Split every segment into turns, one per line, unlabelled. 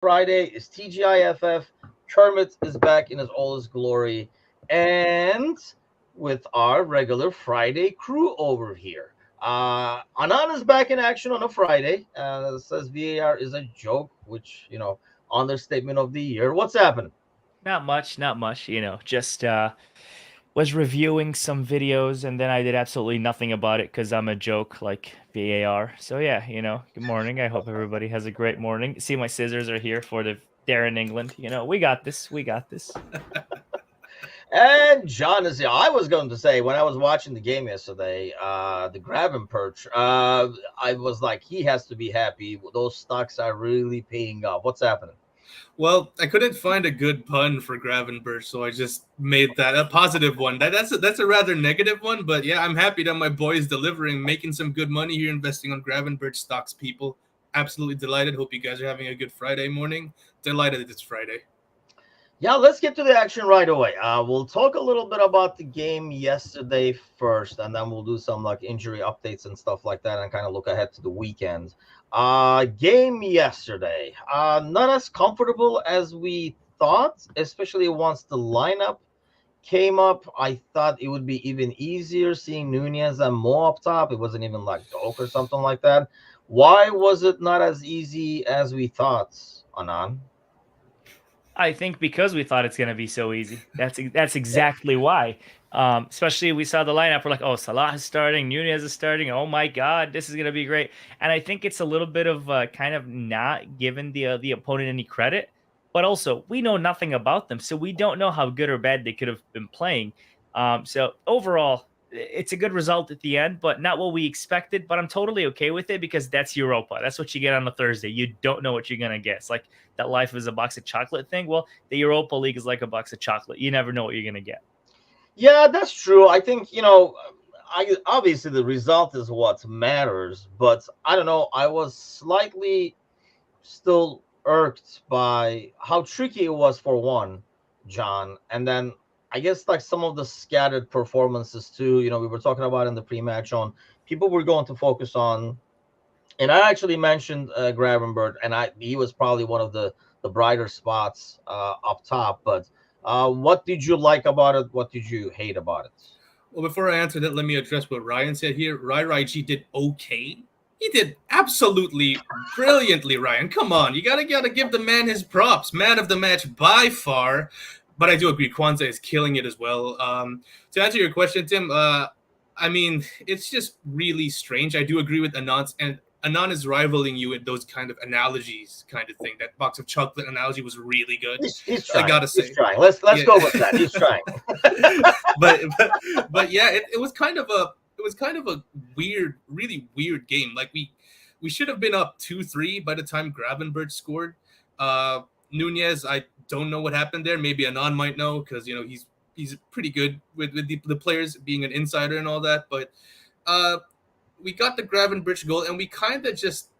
Friday is TGIFF. Kermit is back in his oldest glory, and with our regular Friday crew over here. Anan is back in action on a Friday. Says VAR is a joke, which understatement of the year. What's happening?
Not much, not much. Just was reviewing some videos and then I did absolutely nothing about it because I'm a joke like VAR. So yeah, good morning. I hope everybody has a great morning. See, my scissors are here for the there in England. We got this. We got this.
And John is here. I was going to say when I was watching the game yesterday, the grab and perch, I was like, he has to be happy. Those stocks are really paying off. What's happening?
Well, I couldn't find a good pun for Gravenberch, so I just made that a positive one. That's a rather negative one, but yeah, I'm happy that my boy is delivering, making some good money here, investing on Gravenberch stocks. People, absolutely delighted. Hope you guys are having a good Friday morning. Delighted it's Friday.
Yeah, let's get to the action right away. We'll talk a little bit about the game yesterday first, and then we'll do some like injury updates and stuff like that, and kind of look ahead to the weekend. Game yesterday, not as comfortable as we thought, especially once the lineup came up. I thought it would be even easier seeing Nunez and Mo up top. It wasn't even like Doak or something like that. Why was it not as easy as we thought, Anan?
I think because we thought it's going to be so easy. That's exactly why. Especially we saw the lineup. We're like, oh, Salah is starting, Nunez is starting. Oh my God, this is going to be great. And I think it's a little bit of kind of not giving the opponent any credit, but also we know nothing about them, so we don't know how good or bad they could have been playing. So overall, it's a good result at the end, but not what we expected. But I'm totally okay with it because that's Europa. That's what you get on a Thursday. You don't know what you're gonna get. It's like that life is a box of chocolate thing. Well, the Europa League is like a box of chocolate. You never know what you're gonna get.
Yeah, that's true. I think, I obviously the result is what matters, but I don't know. I was slightly still irked by how tricky it was for one, John, and then I guess like some of the scattered performances too. We were talking about in the pre-match on people were going to focus on, and I actually mentioned Gravenberg, and he was probably one of the brighter spots up top. But what did you like about it? What did you hate about it?
Well, before I answer that, let me address what Ryan said here. Rai did okay. He did absolutely brilliantly, Ryan. Come on, you gotta give the man his props. Man of the match by far. But I do agree, Kwanzaa is killing it as well. To answer your question, Tim, I mean, it's just really strange. I do agree with Anand, and Anand is rivaling you in those kind of analogies, kind of thing. That box of chocolate analogy was really good.
He's
I
trying.
gotta
He's
say,
trying. Let's
yeah.
go with that. He's trying.
but, but yeah, it was kind of a weird, really weird game. Like we should have been up 2-3 by the time Gravenberch scored. Nunez, I don't know what happened there. Maybe Anand might know because he's pretty good with the players, being an insider and all that. But we got the Gravenberch goal, and we kind of just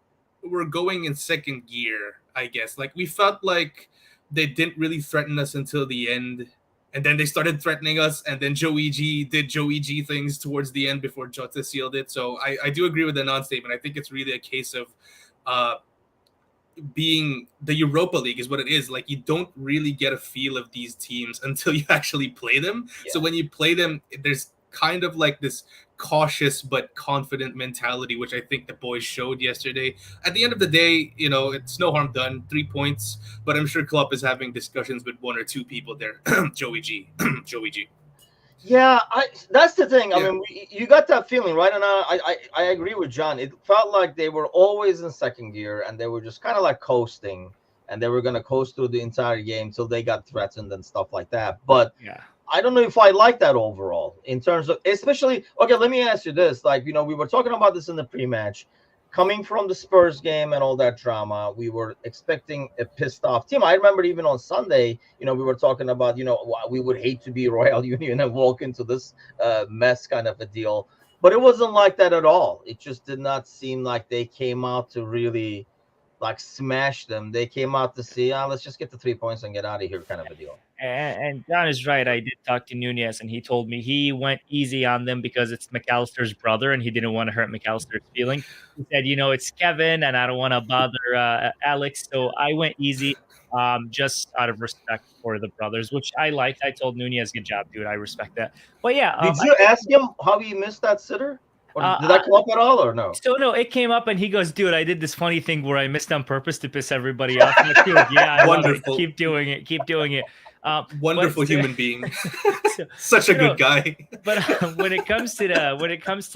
were going in second gear, I guess. Like we felt like they didn't really threaten us until the end, and then they started threatening us, and then Joey G did Joey G things towards the end before Jota sealed it. So I do agree with the non-statement. I think it's really a case of being the Europa League is what it is. Like you don't really get a feel of these teams until you actually play them.
Yeah.
So when you play them, there's kind of like this cautious but confident mentality, which I think the boys showed yesterday. At the end of the day, it's no harm done. 3 points, but I'm sure Klopp is having discussions with one or two people there. Joey G. Joey G.
Yeah, that's the thing. I
Yeah.
mean, you got that feeling, right? And I agree with John. It felt like they were always in second gear, and they were just kind of like coasting, and they were going to coast through the entire game till they got threatened and stuff like that. But
Yeah.
I don't know if I like that overall in terms of, especially, okay, let me ask you this. Like, we were talking about this in the pre-match. Coming from the Spurs game and all that drama, we were expecting a pissed off team. I remember even on Sunday, we were talking about, we would hate to be Royale Union and walk into this mess kind of a deal. But it wasn't like that at all. It just did not seem like they came out to really like smashed them. They came out to see, let's just get the 3 points and get out of here, kind of a deal.
And John is right. I did talk to Nunez, and he told me he went easy on them because it's McAllister's brother, and he didn't want to hurt McAllister's feeling. He said, it's Kevin, and I don't want to bother Alex, so I went easy, just out of respect for the brothers, which I liked. I told Nunez, "Good job, dude. I respect that." But yeah,
did you ask him how he missed that sitter? Or did that come up at all, or no?
So no, it came up, and he goes, "Dude, I did this funny thing where I missed on purpose to piss everybody off." I'm like, "Dude, yeah,
wonderful.
Keep doing it. Keep doing it."
Wonderful human being, such a good guy.
But when it comes to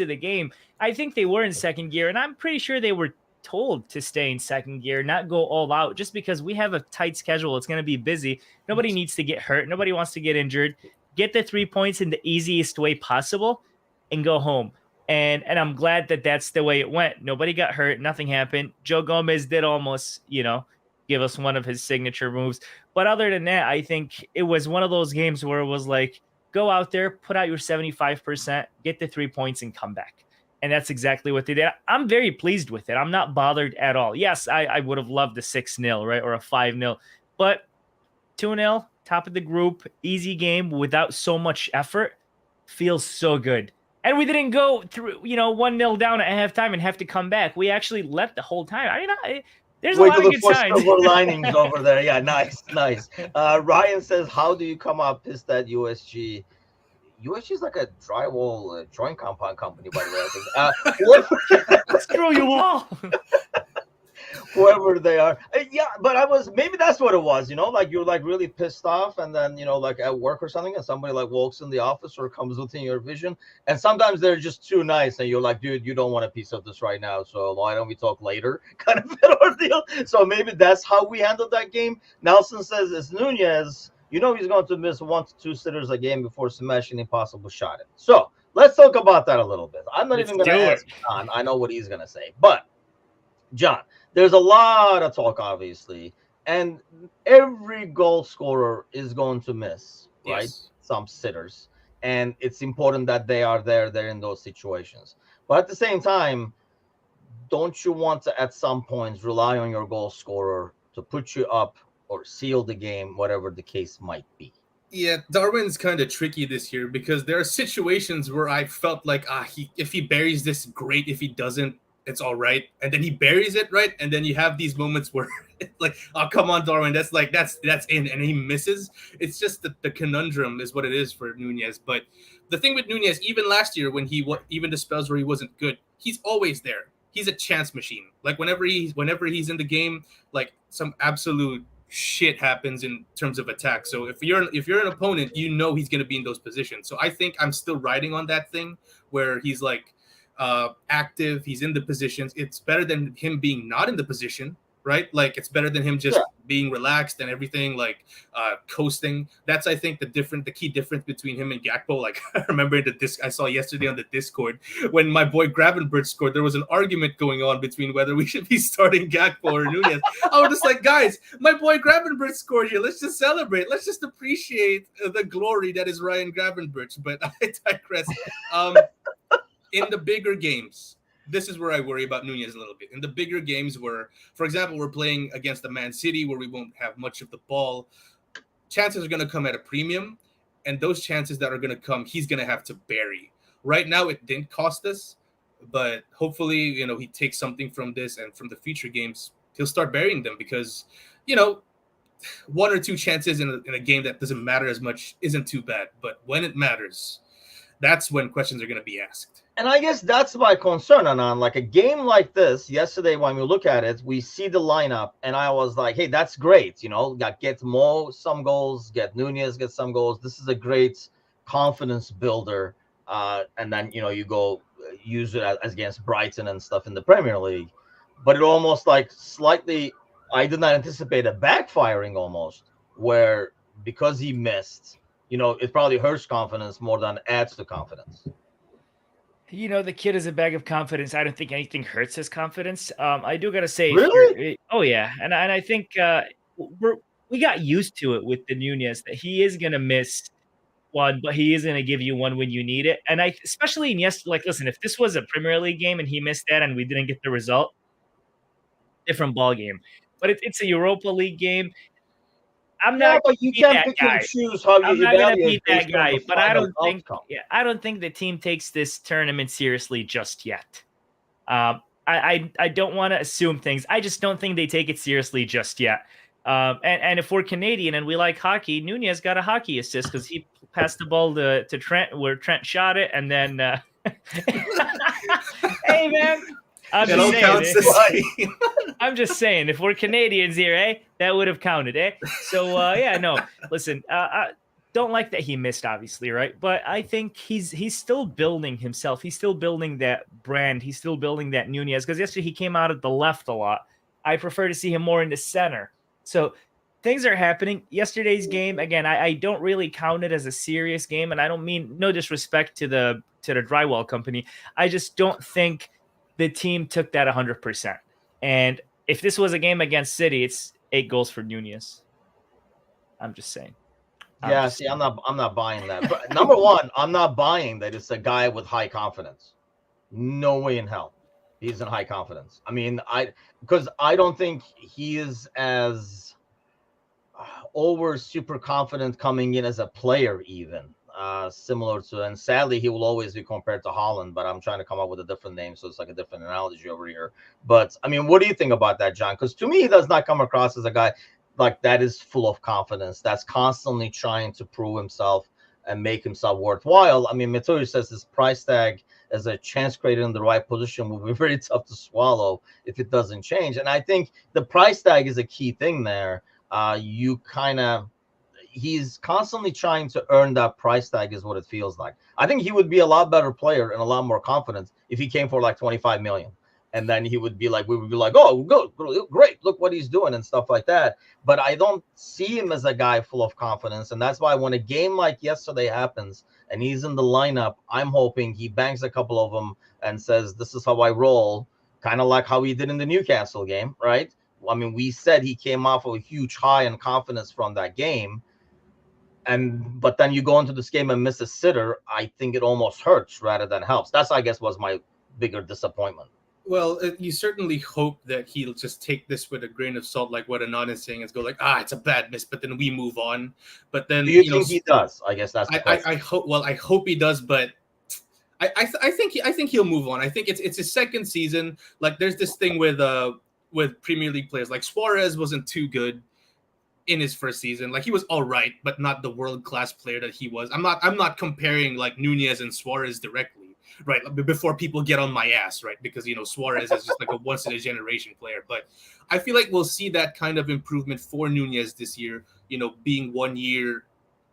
the game, I think they were in second gear, and I'm pretty sure they were told to stay in second gear, not go all out, just because we have a tight schedule. It's going to be busy. Nobody needs to get hurt. Nobody wants to get injured. Get the 3 points in the easiest way possible, and go home. And I'm glad that that's the way it went. Nobody got hurt. Nothing happened. Joe Gomez did almost, give us one of his signature moves. But other than that, I think it was one of those games where it was like, go out there, put out your 75%, get the 3 points, and come back. And that's exactly what they did. I'm very pleased with it. I'm not bothered at all. Yes, I would have loved a 6-0, right? Or a 5-0. But 2-0, top of the group, easy game without so much effort, feels so good. And we didn't go through, 1-0 down at halftime and have to come back. We actually left the whole time. I mean, there's a lot of good signs.
Silver linings over there. Yeah, nice. Ryan says, how do you come out pissed at USG? USG is like a drywall joint compound company, by the way. I think.
Screw you all.
Whoever they are. Yeah, but maybe that's what it was, like you're like really pissed off, and then, like at work or something, and somebody like walks in the office or comes within your vision, and sometimes they're just too nice, and you're like, dude, you don't want a piece of this right now, so why don't we talk later, kind of an ordeal. So maybe that's how we handled that game. Nelson says it's Nunez. He's going to miss 1 to 2 sitters a game before smashing impossible shot it. So let's talk about that a little bit. I'm not even going to ask John. I know what he's going to say, but John, there's a lot of talk, obviously, and every goal scorer is going to miss, right?
Yes.
Some sitters, and it's important that they are there in those situations. But at the same time, don't you want to, at some points, rely on your goal scorer to put you up or seal the game, whatever the case might be?
Yeah, Darwin's kind of tricky this year because there are situations where I felt like, if he buries this, great. If he doesn't, it's all right. And then he buries it, right? And then you have these moments where like, oh, come on, Darwin. That's in. And he misses. It's just the conundrum is what it is for Nunez. But the thing with Nunez, even last year when even the spells where he wasn't good, he's always there. He's a chance machine. Like whenever he's in the game, like some absolute shit happens in terms of attack. So if you're an opponent, he's going to be in those positions. So I think I'm still riding on that thing where he's like, active, he's in the positions. It's better than him being not in the position, right? Like it's better than him just being relaxed and everything, like coasting. That's I think the key difference between him and Gakpo. Like I remember I saw yesterday on the Discord when my boy Gravenberch scored, there was an argument going on between whether we should be starting Gakpo or Nunez. I was just like, guys, my boy Gravenberch scored here. Let's just celebrate. Let's just appreciate the glory that is Ryan Gravenberch. But I digress. In the bigger games, this is where I worry about Nunez a little bit. In the bigger games where, for example, we're playing against the Man City where we won't have much of the ball, chances are going to come at a premium, and those chances that are going to come, he's going to have to bury. Right now, it didn't cost us, but hopefully, he takes something from this, and from the future games, he'll start burying them because, 1 or 2 chances in a game that doesn't matter as much isn't too bad. But when it matters, that's when questions are going to be asked.
And I guess that's my concern, Anan. Like a game like this, yesterday when we look at it, we see the lineup, and I was like, hey, that's great. Get Mo some goals, get Nunez, get some goals. This is a great confidence builder. And then, you go use it as against Brighton and stuff in the Premier League. But it almost like slightly, I did not anticipate a backfiring almost, where because he missed, it probably hurts confidence more than adds to confidence.
The kid is a bag of confidence. I don't think anything hurts his confidence. I do got to say,
really?
Oh yeah, and I think we got used to it with the Nunez that he is gonna miss one, but he is gonna give you one when you need it. And especially in listen, if this was a Premier League game and he missed that and we didn't get the result, different ball game. But it's a Europa League game. I'm
Yeah,
not
but you
beat
can't
that
pick
guy.
and choose how
I'm
you
not gonna
evaluate
beat that
based on
guy,
the
but I
final
don't think.
outcome.
Yeah, I don't think the team takes this tournament seriously just yet. I don't want to assume things. I just don't think they take it seriously just yet. And if we're Canadian and we like hockey, Nunez got a hockey assist because he passed the ball to Trent, where Trent shot it, and then. Hey man, I'm
It
just
all
saying.
counts the same.
I'm just saying, if we're Canadians here, that would have counted, So yeah, no. Listen, I don't like that he missed, obviously, right? But I think he's still building himself. He's still building that brand. He's still building that Nunez. Because yesterday he came out at the left a lot. I prefer to see him more in the center. So things are happening. Yesterday's game, again, I don't really count it as a serious game, and I don't mean no disrespect to the drywall company. I just don't think the team took that 100%. And if this was a game against City, it's 8 goals for Nunez. I'm just saying.
I'm not buying that. But number one, I'm not buying that it's a guy with high confidence. No way in hell he's in high confidence. I mean, because I don't think he is as over super confident coming in as a player, even similar to, and sadly he will always be compared to Holland, but I'm trying to come up with a different name, so it's like a different analogy over here. But I mean, what do you think about that, John? Because to me, he does not come across as a guy like that is full of confidence, that's constantly trying to prove himself and make himself worthwhile. I mean, Mitsuru says his price tag as a chance created in the right position will be very tough to swallow if it doesn't change. And I think the price tag is a key thing there. He's constantly trying to earn that price tag is what it feels like. I think he would be a lot better player and a lot more confident if he came for like 25 million. And then he would be like, we would be like, oh, good, great, look what he's doing and stuff like that. But I don't see him as a guy full of confidence. And that's why when a game like yesterday happens and he's in the lineup, I'm hoping he bangs a couple of them and says, this is how I roll, kind of like how he did in the Newcastle game, right? I mean, we said he came off of a huge high in confidence from that game. But then you go into this game and miss a sitter. I think it almost hurts rather than helps. That's, I guess, was my bigger disappointment.
Well, you certainly hope that he'll just take this with a grain of salt, like what Anon is saying, is go like, it's a bad miss, but then we move on. But then,
do you think he does? I guess that's the question.
I hope. Well, I hope he does, but I think he'll move on. I think it's his second season. Like, there's this thing with Premier League players. Like, Suarez wasn't too good in his first season. Like, he was all right, but not the world-class player that he was. I'm not comparing like Nunez and Suarez directly. Right, before people get on my ass, right? Because, Suarez is just like a once-in-a-generation player. But I feel like we'll see that kind of improvement for Nunez this year, being 1 year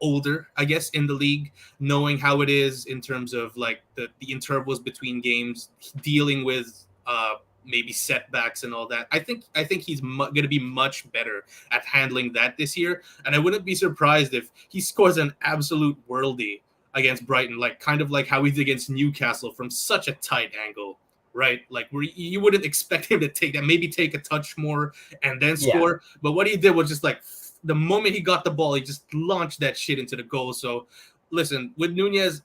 older, I guess, in the league, knowing how it is in terms of, like, the intervals between games, dealing with maybe setbacks and all that. I think he's going to be much better at handling that this year. And I wouldn't be surprised if he scores an absolute worldie against Brighton, like kind of like how he did against Newcastle from such a tight angle, right? Like, where you wouldn't expect him to take that, maybe take a touch more and then score. Yeah. But what he did was just like the moment he got the ball, he just launched that shit into the goal. So listen, with Nunez,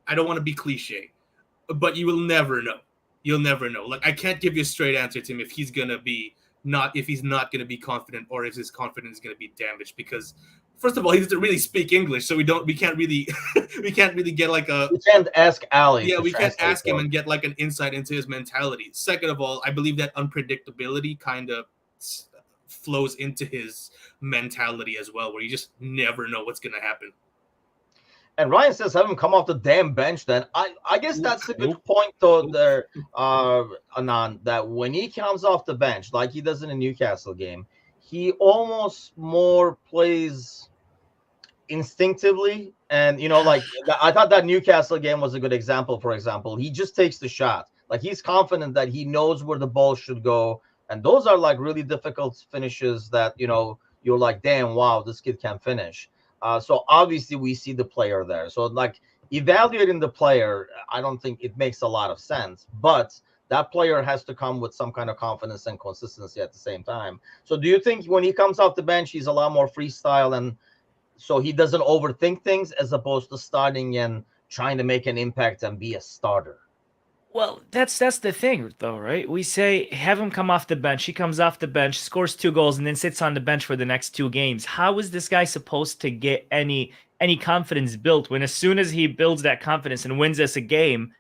I don't want to be cliche, but you will never know. You'll never know. Like, I can't give you a straight answer to him if he's not going to be confident or if his confidence is going to be damaged, because first of all, he doesn't really speak English, so we can't really get like a.
We can't ask Ali.
Yeah, we can't ask him and get like an insight into his mentality. Second of all, I believe that unpredictability kind of flows into his mentality as well, where you just never know what's going to happen.
And Ryan says, have him come off the damn bench then. I guess that's a good point, though, there, Anand, that when he comes off the bench, like he does in a Newcastle game, he almost more plays instinctively. And, like, I thought that Newcastle game was a good example. For example, he just takes the shot. Like, he's confident that he knows where the ball should go. And those are, like, really difficult finishes that, you're like, damn, wow, this kid can finish. So obviously we see the player there. So, like, evaluating the player, I don't think it makes a lot of sense. But that player has to come with some kind of confidence and consistency at the same time. So do you think when he comes off the bench, he's a lot more freestyle, and so he doesn't overthink things as opposed to starting and trying to make an impact and be a starter?
Well, that's the thing, though, right? We say have him come off the bench. He comes off the bench, scores 2 goals, and then sits on the bench for the next 2 games. How is this guy supposed to get any confidence built when as soon as he builds that confidence and wins us a game,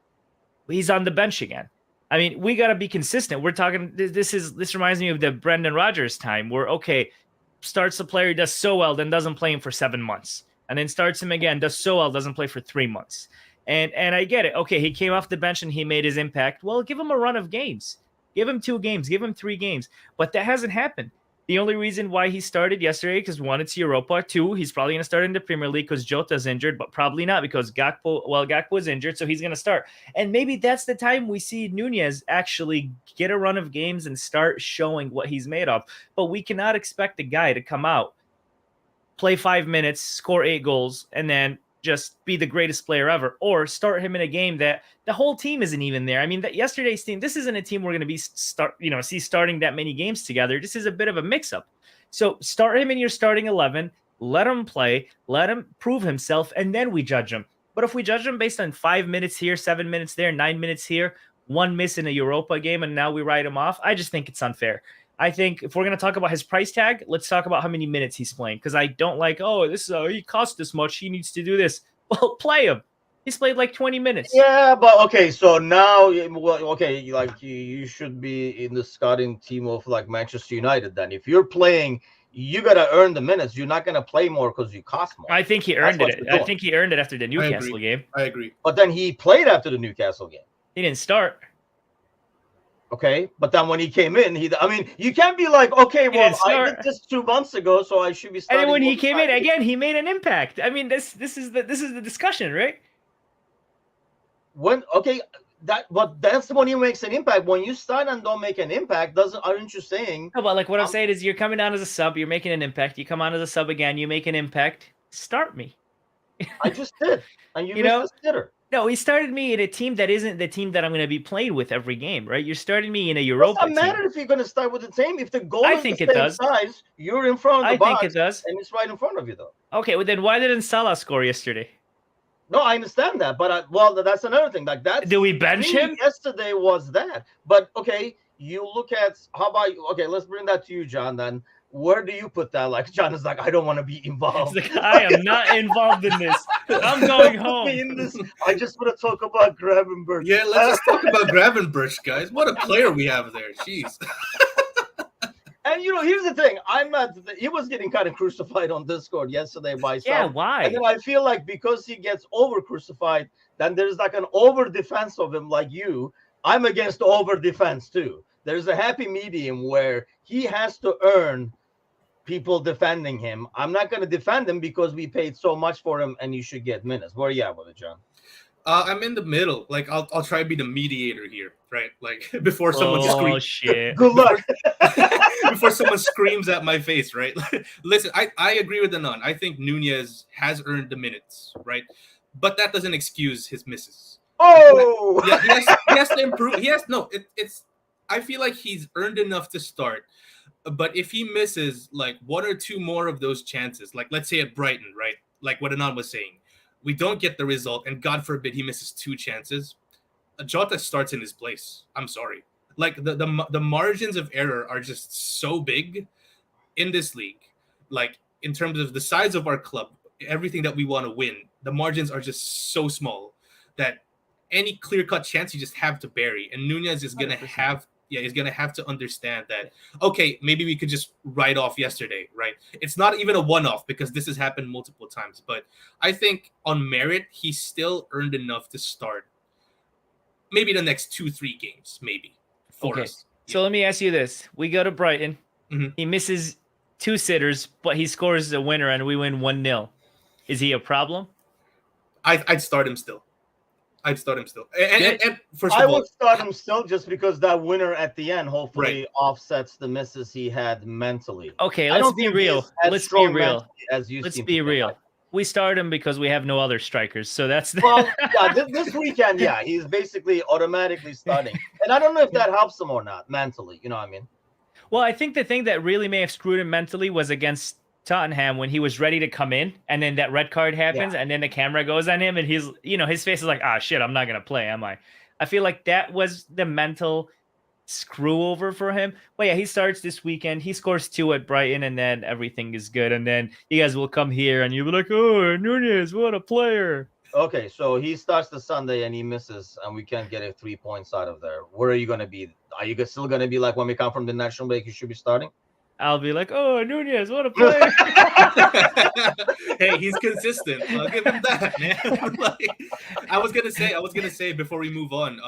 he's on the bench again? I mean, we got to be consistent. We're talking. This reminds me of the Brendan Rodgers time, where okay, starts a player, does so well, then doesn't play him for 7 months, and then starts him again, does so well, doesn't play for 3 months. And I get it. Okay, he came off the bench and he made his impact. Well, give him a run of games. Give him 2 games. Give him 3 games. But that hasn't happened. The only reason why he started yesterday, because 1, it's Europa. 2, he's probably going to start in the Premier League because Jota's injured, but probably not because Gakpo is injured, so he's going to start. And maybe that's the time we see Nunez actually get a run of games and start showing what he's made of. But we cannot expect a guy to come out, play 5 minutes, score 8 goals, and then just be the greatest player ever, or start him in a game that the whole team isn't even there. I mean, that yesterday's team, this isn't a team we're going to be starting that many games together. This is a bit of a mix-up. So start him in your starting 11, let him play, let him prove himself, and then we judge him. But if we judge him based on 5 minutes here, 7 minutes there, 9 minutes here, 1 miss in a Europa game, and now we write him off, I just think it's unfair. I think if we're going to talk about his price tag, let's talk about how many minutes he's playing. Because I don't like, he costs this much, he needs to do this. Well, play him. He's played like 20 minutes.
Yeah, but okay, so now, okay, like you should be in the scouting team of like Manchester United then. If you're playing, you got to earn the minutes. You're not going to play more because you cost more.
I think he earned it. I think he earned it after the Newcastle game.
I agree.
But then he played after the Newcastle game.
He didn't start.
Okay, but then when he came in, you can't be like, okay, well, I did this 2 months ago, so I should be starting.
And then when he came in again, he made an impact. I mean, this is the discussion, right?
That's when he makes an impact. When you start and don't make an impact, aren't you saying?
No, but like what I'm saying is, you're coming on as a sub, you're making an impact. You come on as a sub again, you make an impact. Start me.
I just did, and you missed the sitter.
No, he started me in a team that isn't the team that I'm going to be playing with every game, right? You're starting me in a Europa team.
It doesn't matter if you're going to start with the team. If the goal is the same size, you're in front of the box. I think it does. And it's right in front of you, though.
Okay, well then why didn't Salah score yesterday?
No, I understand that, but that's another thing. Like that.
Did we bench him?
Yesterday was that. But okay, you look at let's bring that to you, John, then. Where do you put that? Like, John is like, I don't want to be involved.
Like, I am not involved in this. I'm going home.
I just want to talk about Gravenberch.
Yeah, let's just talk about Gravenberch, guys. What a player we have there. Jeez.
And, here's the thing. He was getting kind of crucified on Discord yesterday by some.
Yeah, why?
And then I feel like because he gets over-crucified, then there's like an over-defense of him like you. I'm against over-defense, too. There's a happy medium where he has to earn people defending him. I'm not going to defend him because we paid so much for him and you should get minutes. Where are you at with it, John?
I'm in the middle. Like, I'll try to be the mediator here, right? Like, before someone screams.
Oh, shit.
Good luck.
Before someone screams at my face, right? Listen, I agree with Anon. I think Nunez has earned the minutes, right? But that doesn't excuse his misses.
Oh!
Yeah, he has to improve. I feel like he's earned enough to start. But if he misses like 1 or 2 more of those chances, like let's say at Brighton, right? Like what Anon was saying, we don't get the result, and God forbid he misses 2 chances, Jota starts in his place. I'm sorry. Like the margins of error are just so big in this league. Like in terms of the size of our club, everything that we want to win, the margins are just so small that any clear-cut chance you just have to bury. And Nunez is gonna he's going to have to understand that, okay, maybe we could just write off yesterday, right? It's not even a one-off because this has happened multiple times. But I think on merit, he still earned enough to start maybe the next 2-3 games, maybe, for us.
So let me ask you this. We go to Brighton. Mm-hmm. He misses 2 sitters, but he scores a winner and we win 1-0. Is he a problem?
I'd start him still. And first
I
of all,
would start him still just because that winner at the end hopefully offsets the misses he had mentally.
Okay, let's be real. Let's be real. Let's be real. We start him because we have no other strikers. So that's
this weekend, he's basically automatically starting. And I don't know if that helps him or not mentally. You know what I mean?
Well, I think the thing that really may have screwed him mentally was against Tottenham when he was ready to come in, and then that red card happens, and then the camera goes on him, and he's, his face is like, shit, I'm not gonna play, am I? I feel like that was the mental screw over for him. But yeah, he starts this weekend. He scores 2 at Brighton, and then everything is good. And then you guys will come here and you'll be like, oh, Nunez, what a player.
Okay, so he starts the Sunday and he misses, and we can't get 3 points out of there. Where are you going to be? Are you still going to be like when we come from the national break, you should be starting?
I'll be like, oh, Nunez, what a player.
Hey, he's consistent. I'll give him that, man. I was gonna say before we move on,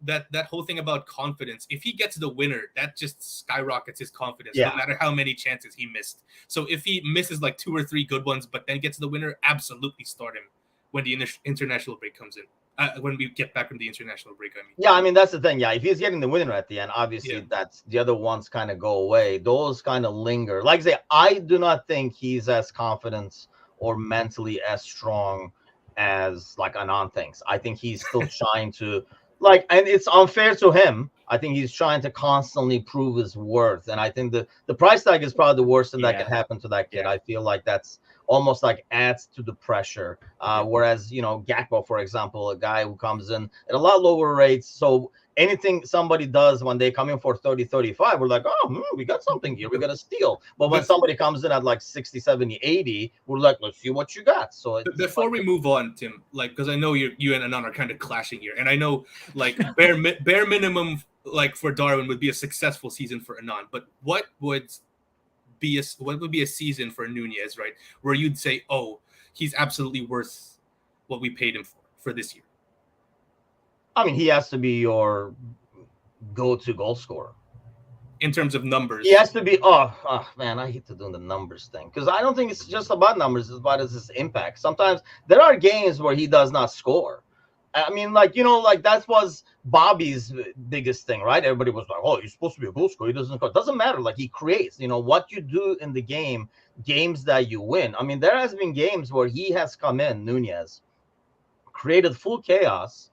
that whole thing about confidence. If he gets the winner, that just skyrockets his confidence, no matter how many chances he missed. So if he misses like 2 or 3 good ones, but then gets the winner, absolutely start him when the international break comes in. When we get back from the international break, I mean.
Yeah, I mean, that's the thing. Yeah, if he's getting the winner at the end, obviously that's the other ones kind of go away. Those kind of linger. Like I say, I do not think he's as confident or mentally as strong as like Anand thinks. I think he's still trying to and it's unfair to him. I think he's trying to constantly prove his worth. And I think the price tag is probably the worst thing that can happen to that kid. I feel like that's almost like adds to the pressure. Whereas, Gakpo, for example, a guy who comes in at a lot lower rates. So anything somebody does when they come in for 30, 35, we're like, oh, we got something here. We got a steal. But when somebody comes in at like 60, 70, 80, we're like, let's see what you got. So
before we move on, Tim, because I know you and Anand are kind of clashing here. And I know bare minimum, for Darwin would be a successful season for Anand. But what would be a season for Nunez, right? Where you'd say, oh, he's absolutely worth what we paid him for this year.
I mean, he has to be your go-to goal scorer.
In terms of numbers.
He has to be, man, I hate to do the numbers thing. Because I don't think it's just about numbers, it's about his impact. Sometimes there are games where he does not score. I mean, that was Bobby's biggest thing, right? Everybody was like, oh, he's supposed to be a goal scorer. He doesn't score. It doesn't matter. He creates, what you do in the game, games that you win. I mean, there has been games where he has come in, Nunez, created full chaos,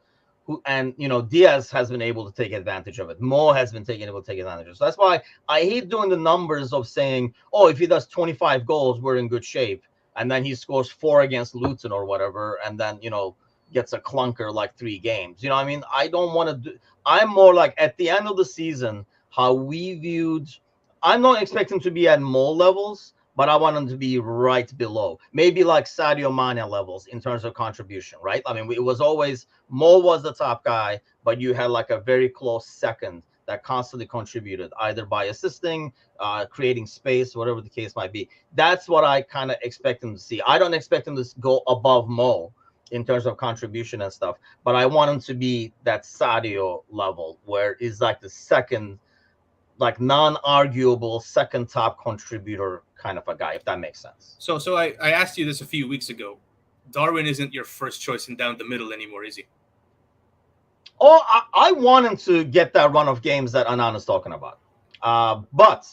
and Diaz has been able to take advantage of it. Mo has been able to take advantage of it. So that's why I hate doing the numbers of saying, oh, if he does 25 goals, we're in good shape. And then he scores 4 against Luton or whatever, and then, gets a clunker 3 games. You know what I mean? I don't want to do. I'm more like at the end of the season, how we viewed. I'm not expecting to be at Mo levels, but I want him to be right below, maybe like Sadio Mane levels in terms of contribution, right? I mean, it was always Mo was the top guy, but you had a very close second that constantly contributed either by assisting, creating space, whatever the case might be. That's what I kind of expect him to see. I don't expect him to go above Mo in terms of contribution and stuff, but I want him to be that Sadio level where he's the second, non-arguable second top contributor kind of a guy, if that makes sense.
So I asked you this a few weeks ago. Darwin isn't your first choice in down the middle anymore, is he?
Oh, I want him to get that run of games that Anand is talking about. But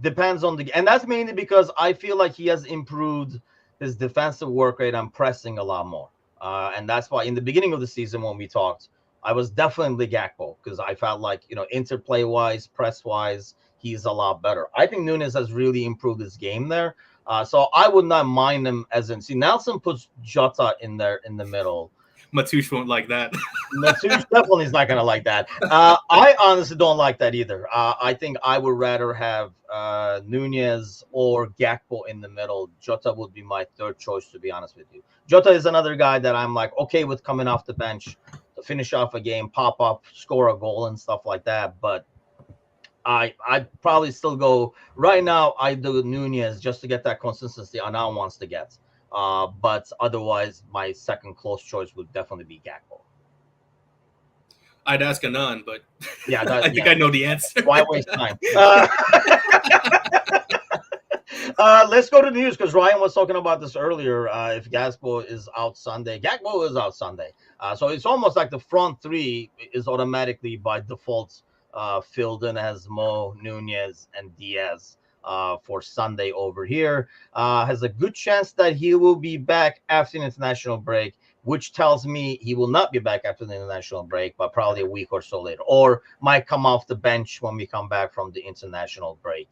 depends on and that's mainly because I feel like he has improved his defensive work rate and pressing a lot more. And that's why in the beginning of the season when we talked, I was definitely Gakpo because I felt like, interplay-wise, press-wise, he's a lot better. I think Nunez has really improved his game there. So I would not mind him as in. See, Nelson puts Jota in there in the middle.
Matouche won't like that.
Matouche definitely is not going to like that. I honestly don't like that either. I think I would rather have Nunez or Gakpo in the middle. Jota would be my third choice, to be honest with you. Jota is another guy that I'm okay with coming off the bench to finish off a game, pop up, score a goal and stuff like that. But I'd probably still go right now. I do Nunez just to get that consistency Anand wants to get. But otherwise, my second close choice would definitely be Gakpo.
I'd ask Anand, but
yeah,
I think I know the answer.
Why waste time? Let's go to the news because Ryan was talking about this earlier. If Gakpo is out Sunday, Gakpo is out Sunday. So it's almost like the front three is automatically by default filled in as Mo, Nunez, and Diaz. For Sunday over here, has a good chance that he will be back after the international break, which tells me he will not be back after the international break, but probably a week or so later, or might come off the bench when we come back from the international break,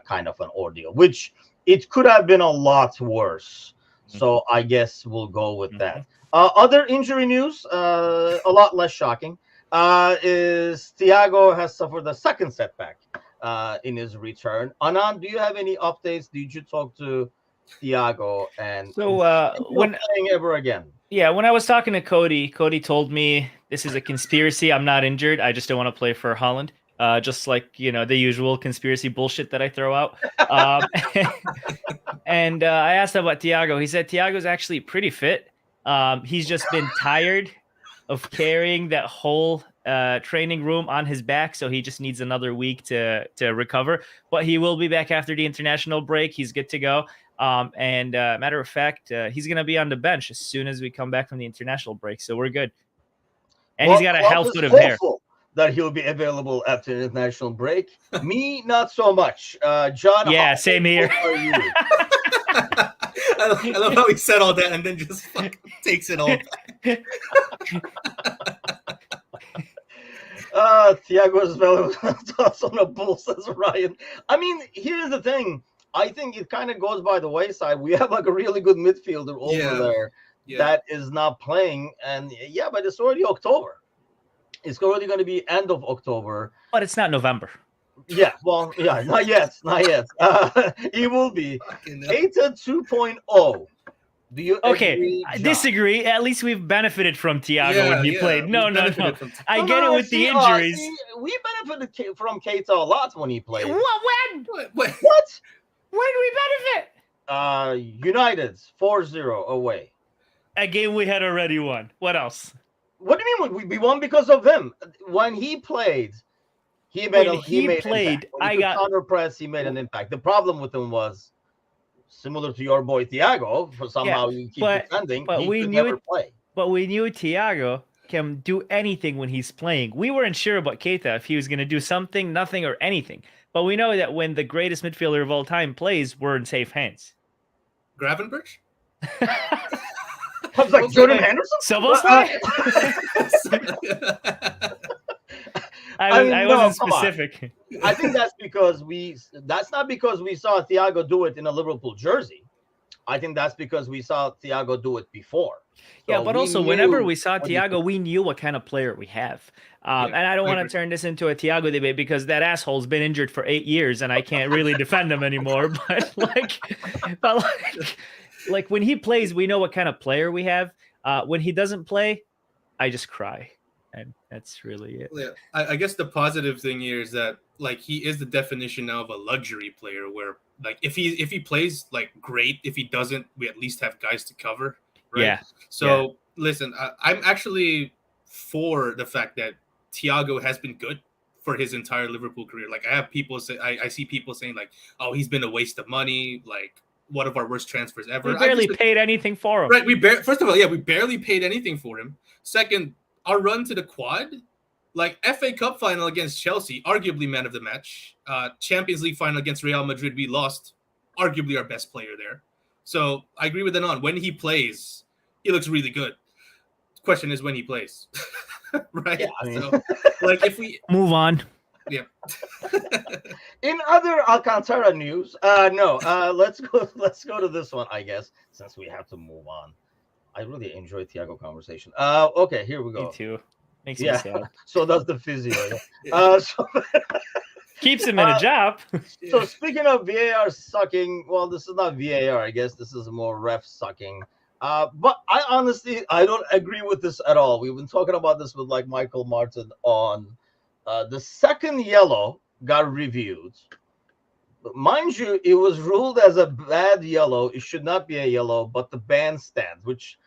kind of an ordeal, which it could have been a lot worse. So I guess we'll go with that. Other injury news, a lot less shocking. is Thiago has suffered a second setback in his return. Anand, do you have any updates? Did you talk to Thiago and
So
when playing ever again?
Yeah, when I was talking to Cody, Cody told me this is a conspiracy. I'm not injured. I just don't want to play for Holland. Just like, the usual conspiracy bullshit that I throw out. And I asked him about Thiago. He said Thiago's actually pretty fit. He's just been tired of carrying that whole training room on his back, so he just needs another week to recover. But he will be back after the international break. He's good to go. And matter of fact, he's going to be on the bench as soon as we come back from the international break. So we're good. And he's got a hell foot of hair.
That he'll be available after the international break. Me, not so much. John,
yeah, same here.
I love how he said all that and then just takes it all back.
Thiago's thoughts on the Bulls, says Ryan. I mean, here's the thing. I think it kind of goes by the wayside. We have like a really good midfielder over there that is not playing. And but it's already October. It's already going to be end of October.
But it's not November.
Yeah, well, not yet. It will be. Eta 2.0. Do you agree,
I disagree. At least we've benefited from Thiago when he played. No. I get it with the injuries.
We benefited from Keita a lot when he played.
When?
What?
When do we benefit?
United's 4-0 away.
A game we had already won. What else?
What do you mean we won because of him? When he played, he made impact. When he counter press, he made an impact. The problem with him was similar to your boy Thiago. For somehow you keep defending,
but we never play. But we knew Thiago can do anything when he's playing. We weren't sure about Keita if he was going to do something, nothing, or anything. But we know that when the greatest midfielder of all time plays, we're in safe hands.
Gravenberch?
I was like, Jordan Henderson?
I wasn't specific.
I think that's not because we saw Thiago do it in a Liverpool jersey. I think that's because we saw Thiago do it before.
So but also whenever we saw Thiago, we knew what kind of player we have. And I don't want to turn this into a Thiago debate because that asshole's been injured for 8 years and I can't really defend him anymore. But like when he plays, we know what kind of player we have. When he doesn't play, I just cry. And that's really it.
Yeah, I guess the positive thing here is that like he is the definition now of a luxury player where like if he plays like great, if he doesn't, we at least have guys to cover. Right?
Yeah.
So listen, I'm actually for the fact that Thiago has been good for his entire Liverpool career. Like I have people say, I see people saying like, oh, he's been a waste of money. Like one of our worst transfers ever.
We barely paid anything for him.
Right. First of all, we barely paid anything for him. Second, our run to the quad, like FA Cup final against Chelsea, arguably man of the match. Champions League final against Real Madrid, we lost, arguably our best player there. So I agree with Anon. When he plays, he looks really good. The question is when he plays, right? Yeah, I mean... So, like if we
move on.
Yeah.
In other Alcantara news, let's go to this one, I guess, since we have to move on. I really enjoy Thiago conversation. Okay, here we go.
Me too. Makes me sad.
So does the physio.
Keeps him in a job.
So speaking of VAR sucking, well, this is not VAR, I guess. This is more ref sucking. But I don't agree with this at all. We've been talking about this with like Michael Martin on the second yellow got reviewed. But mind you, it was ruled as a bad yellow. It should not be a yellow, but the bandstand, which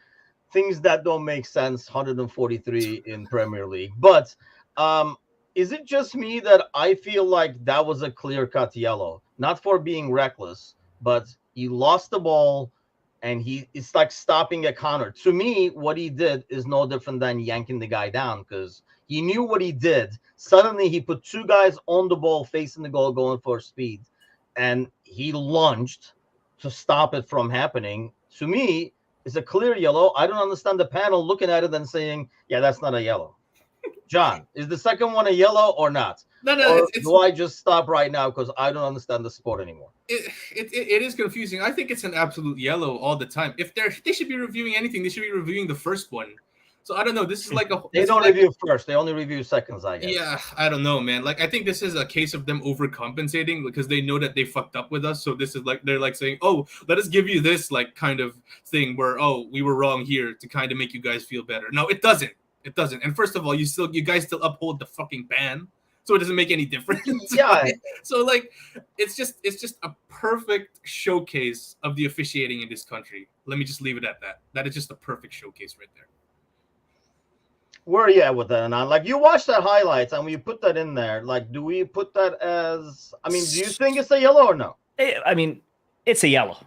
things that don't make sense, 143 in Premier League. But is it just me that I feel like that was a clear-cut yellow? Not for being reckless, but he lost the ball, and it's like stopping a counter. To me, what he did is no different than yanking the guy down because he knew what he did. Suddenly, he put two guys on the ball facing the goal going for speed, and he lunged to stop it from happening. To me, it's a clear yellow. I don't understand the panel looking at it and saying, yeah, that's not a yellow. John, is the second one a yellow or not?
No.
Do I just stop right now because I don't understand the sport anymore?
It is confusing. I think it's an absolute yellow all the time. If they should be reviewing anything, they should be reviewing the first one. So I don't know. This is like a.
They don't review first. They only review seconds, I guess.
Yeah, I don't know, man. Like I think this is a case of them overcompensating because they know that they fucked up with us. So this is like they're like saying, "Oh, let us give you this like kind of thing where we were wrong here to kind of make you guys feel better." No, it doesn't. It doesn't. And first of all, you guys still uphold the fucking ban, so it doesn't make any difference.
Yeah.
So like, it's just a perfect showcase of the officiating in this country. Let me just leave it at that. That is just a perfect showcase right there.
Where are you at with that, Anon? Like, you watch that highlights, and when you put that in there, like, do we put that as? I mean, do you think it's a yellow or no?
I mean, it's a yellow.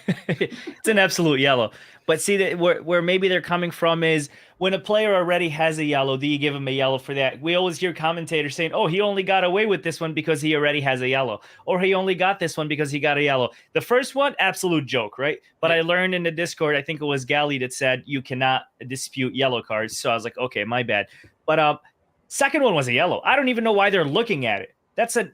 It's an absolute yellow. But see that where maybe they're coming from is when a player already has a yellow, do you give him a yellow for that? We always hear commentators saying, "Oh, he only got away with this one because he already has a yellow," or "He only got this one because he got a yellow." The first one, absolute joke, right? But I learned in the Discord, I think it was Gally that said you cannot dispute yellow cards. So I was like, okay, my bad. But second one was a yellow. I don't even know why they're looking at it. That's a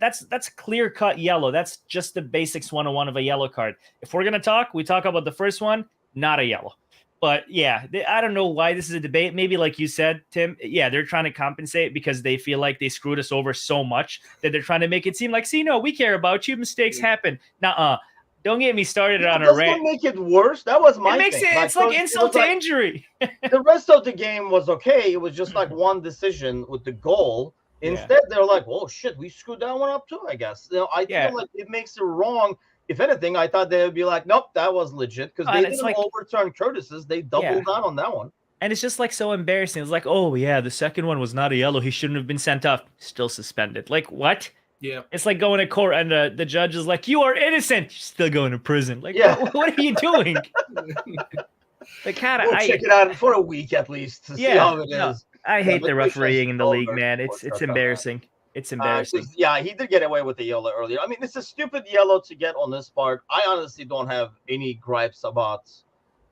clear-cut yellow. That's just the basics 101 of a yellow card. If we're gonna talk, we talk about the first one, not a yellow. But yeah, I don't know why this is a debate. Maybe like you said, Tim, yeah, they're trying to compensate because they feel like they screwed us over so much that they're trying to make it seem like, see, no, we care about you. Mistakes happen. Nuh-uh. Don't get me started on a rant.
Doesn't make it worse. That was my
thing. It's like insult to injury.
The rest of the game was okay. It was just like one decision with the goal. Instead, they're like, "Oh shit, we screwed that one up too." I guess. You know, I feel like it makes it wrong. If anything, I thought they would be like, "Nope, that was legit," because they didn't overturn Curtis's. They doubled down on that one.
And it's just like so embarrassing. It's like, oh yeah, the second one was not a yellow. He shouldn't have been sent off. Still suspended. Like what?
Yeah.
It's like going to court and the judge is like, "You are innocent." You're still going to prison. Like, what are you doing? Like, kind of
check it out for a week at least to see how it is.
I hate the refereeing in the league, man. It's embarrassing. It's embarrassing.
He did get away with the yellow earlier. I mean, it's a stupid yellow to get on this part. I honestly don't have any gripes about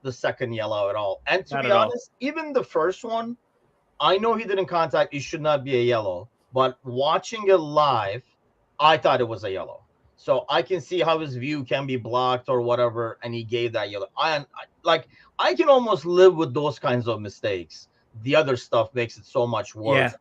the second yellow at all. And to be honest, even the first one, I know he didn't contact. It should not be a yellow. But watching it live, I thought it was a yellow. So I can see how his view can be blocked or whatever, and he gave that yellow. I can almost live with those kinds of mistakes. The other stuff makes it so much worse.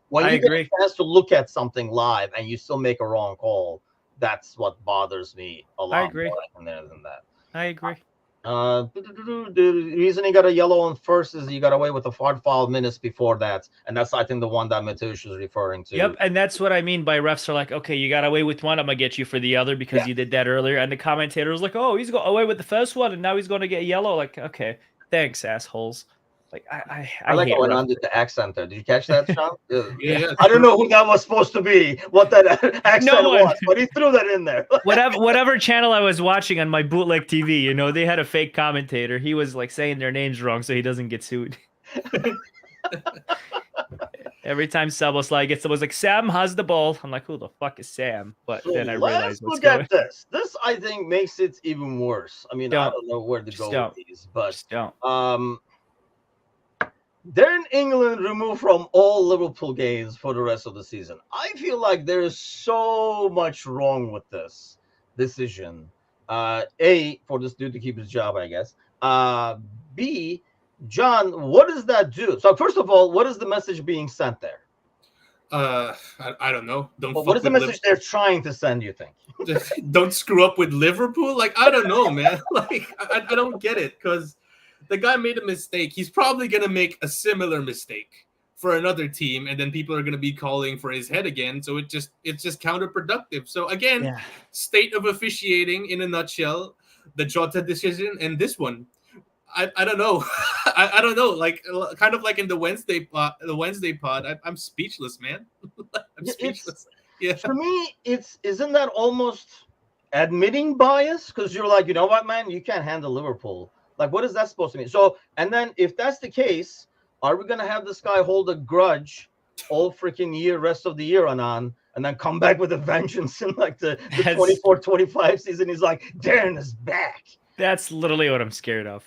When you get a chance to look at something live and you still make a wrong call, that's what bothers me a lot more than that.
I agree.
The reason he got a yellow on first is he got away with a hard foul minutes before that, and that's I think the one that Mateusz is referring to.
Yep, and that's what I mean by refs are like, okay, you got away with one, I'm gonna get you for the other because you did that earlier, and the commentator was like, oh, he's got away with the first one, and now he's going to get a yellow. Like, okay, thanks, assholes. Like I like
how I did the accent there. Did you catch that, Sean? Yeah. I don't know who that was supposed to be, what that accent was, but he threw that in there.
whatever channel I was watching on my bootleg TV, you know, they had a fake commentator. He was like saying their names wrong so he doesn't get sued. Every time Saboslai gets, it was like, Sam has the ball. I'm like, who the fuck is Sam? But then I realized what's going on.
Look at this. This, I think, makes it even worse. I mean, I don't know where to go with these, but they're in England, removed from all Liverpool games for the rest of the season. I feel like there is so much wrong with this decision. A, for this dude to keep his job, I guess. B, John, what does that do? So first of all, what is the message being sent there?
I don't know.
What is the message they're trying to send, you think?
Don't screw up with Liverpool? Like, I don't know, man. Like, I don't get it, because the guy made a mistake. He's probably going to make a similar mistake for another team, and then people are going to be calling for his head again. So it's just counterproductive. So again, state of officiating in a nutshell, the Jota decision and this one. I don't know. I don't know. Like, kind of like in the Wednesday pod, I'm speechless, man. I'm speechless.
For me, isn't that almost admitting bias? Because you're like, you know what, man, you can't handle Liverpool. Like, what is that supposed to mean? So, and then if that's the case, are we going to have this guy hold a grudge all freaking year, rest of the year on, and then come back with a vengeance in like the 24-25 season? He's like, Darren is back.
That's literally what I'm scared of.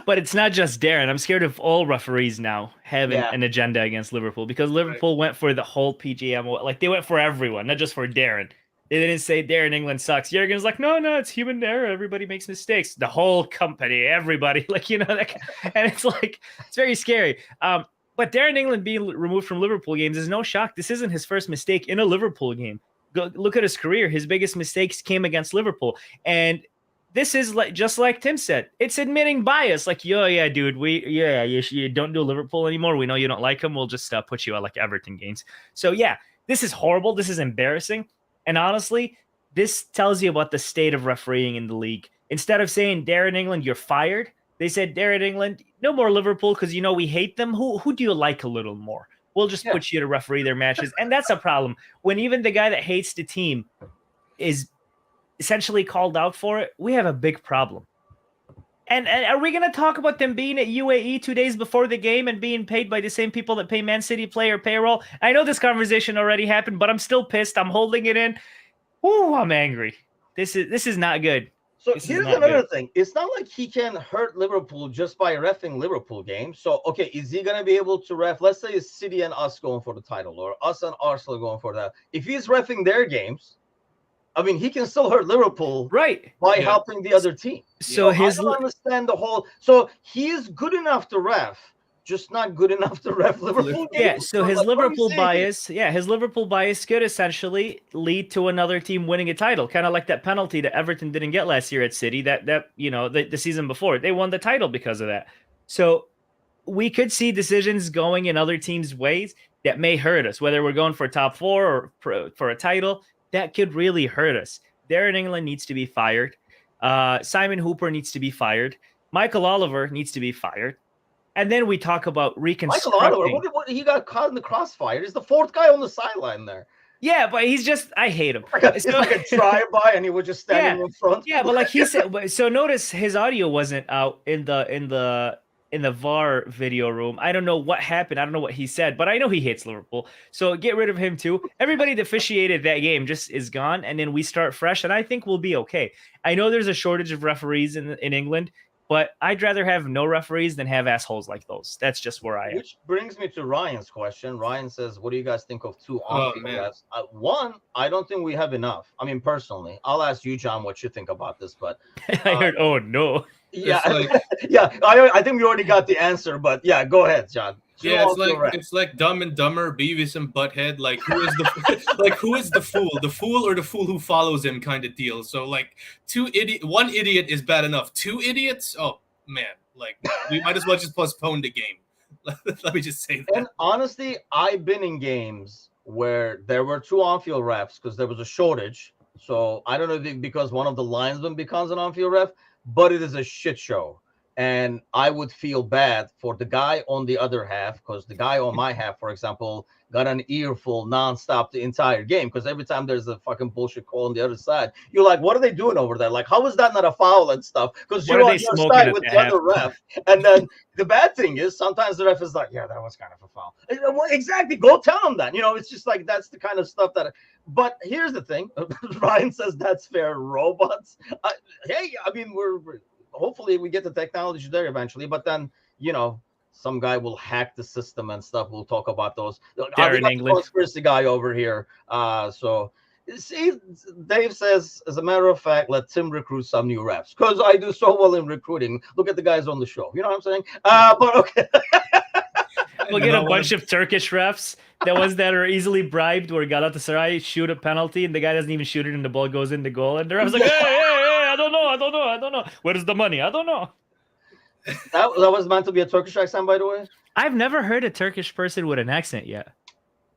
But it's not just Darren. I'm scared of all referees now having an agenda against Liverpool, because Liverpool went for the whole PGM. Like, they went for everyone, not just for Darren. They didn't say Darren England sucks. Jurgen's like, no, it's human error. Everybody makes mistakes. The whole company, everybody, like, you know, and it's like, it's very scary. But Darren England being removed from Liverpool games is no shock. This isn't his first mistake in a Liverpool game. Go look at his career. His biggest mistakes came against Liverpool. And this is like, just like Tim said, it's admitting bias. Like, yeah, dude, you don't do Liverpool anymore. We know you don't like them. We'll just put you at like Everton games. So yeah, this is horrible. This is embarrassing. And honestly, this tells you about the state of refereeing in the league. Instead of saying, Darren England, you're fired, they said, Darren England, no more Liverpool because, you know, we hate them. Who do you like a little more? We'll just put you to referee their matches. And that's a problem. When even the guy that hates the team is essentially called out for it, we have a big problem. And are we going to talk about them being at UAE 2 days before the game and being paid by the same people that pay Man City player payroll? I know this conversation already happened, but I'm still pissed. I'm holding it in. Ooh, I'm angry. This is not good.
So here's another thing. It's not like he can hurt Liverpool just by reffing Liverpool games. So, okay, is he going to be able to ref? Let's say it's City and us going for the title, or us and Arsenal going for that. If he's reffing their games, I mean, he can still hurt Liverpool,
right,
by helping the other team.
So
I don't understand the whole. So he is good enough to ref, just not good enough to ref Liverpool games.
Yeah. So his Liverpool bias, his Liverpool bias could essentially lead to another team winning a title, kind of like that penalty that Everton didn't get last year at City. That you know, the season before they won the title because of that. So we could see decisions going in other teams' ways that may hurt us, whether we're going for top 4 or for a title. That could really hurt us. Darren England needs to be fired. Simon Hooper needs to be fired. Michael Oliver needs to be fired. And then we talk about reconstructing.
Michael Oliver, what, he got caught in the crossfire. He's the 4th guy on the sideline there.
Yeah, but he's just, I hate him.
It's like a drive-by and he was just standing in front.
Yeah, but like he said, so notice his audio wasn't out in the VAR video room. I don't know what happened. I don't know what he said, but I know he hates Liverpool. So get rid of him too. Everybody that officiated that game just is gone, and then we start fresh, and I think we'll be okay. I know there's a shortage of referees in England, but I'd rather have no referees than have assholes like those. That's just where I am.
Which brings me to Ryan's question. Ryan says, what do you guys think of 2 on-field refs? One, I don't think we have enough. I mean, personally. I'll ask you, John, what you think about this, but...
I heard, oh, no.
Yeah, I think we already got the answer, but yeah, go ahead, John.
Yeah, it's like Dumb and Dumber, Beavis and Butthead. Like who is the fool? The fool or the fool who follows him kind of deal. So like one idiot is bad enough. 2 idiots? Oh man, like we might as well just postpone the game. Let me just say that.
And honestly, I've been in games where there were 2 on-field refs because there was a shortage. So I don't know if because one of the linesmen becomes an on-field ref, but it is a shit show. And I would feel bad for the guy on the other half, because the guy on my half, for example, got an earful nonstop the entire game. Because every time there's a fucking bullshit call on the other side, you're like, what are they doing over there? Like, how is that not a foul and stuff? Because you're on your side with the other ref. And then the bad thing is sometimes the ref is like, yeah, that was kind of a foul. Well, exactly. Go tell them that. You know, it's just like that's the kind of stuff that. But here's the thing. Ryan says that's fair. Robots. Hey, I mean, we're hopefully we get the technology there eventually, but then, you know, some guy will hack the system and stuff. We'll talk about those.
Darren England,
conspiracy guy over here. So see, Dave says, as a matter of fact, let Tim recruit some new refs, because I do so well in recruiting. Look at the guys on the show. You know what I'm saying? But okay.
We'll get a bunch of Turkish refs, the ones that are easily bribed, where Galatasaray shoot a penalty and the guy doesn't even shoot it and the ball goes in the goal, and the ref's like, hey, I don't know. Where's the money? I don't know.
That was meant to be a Turkish accent, by the way.
I've never heard a Turkish person with an accent yet.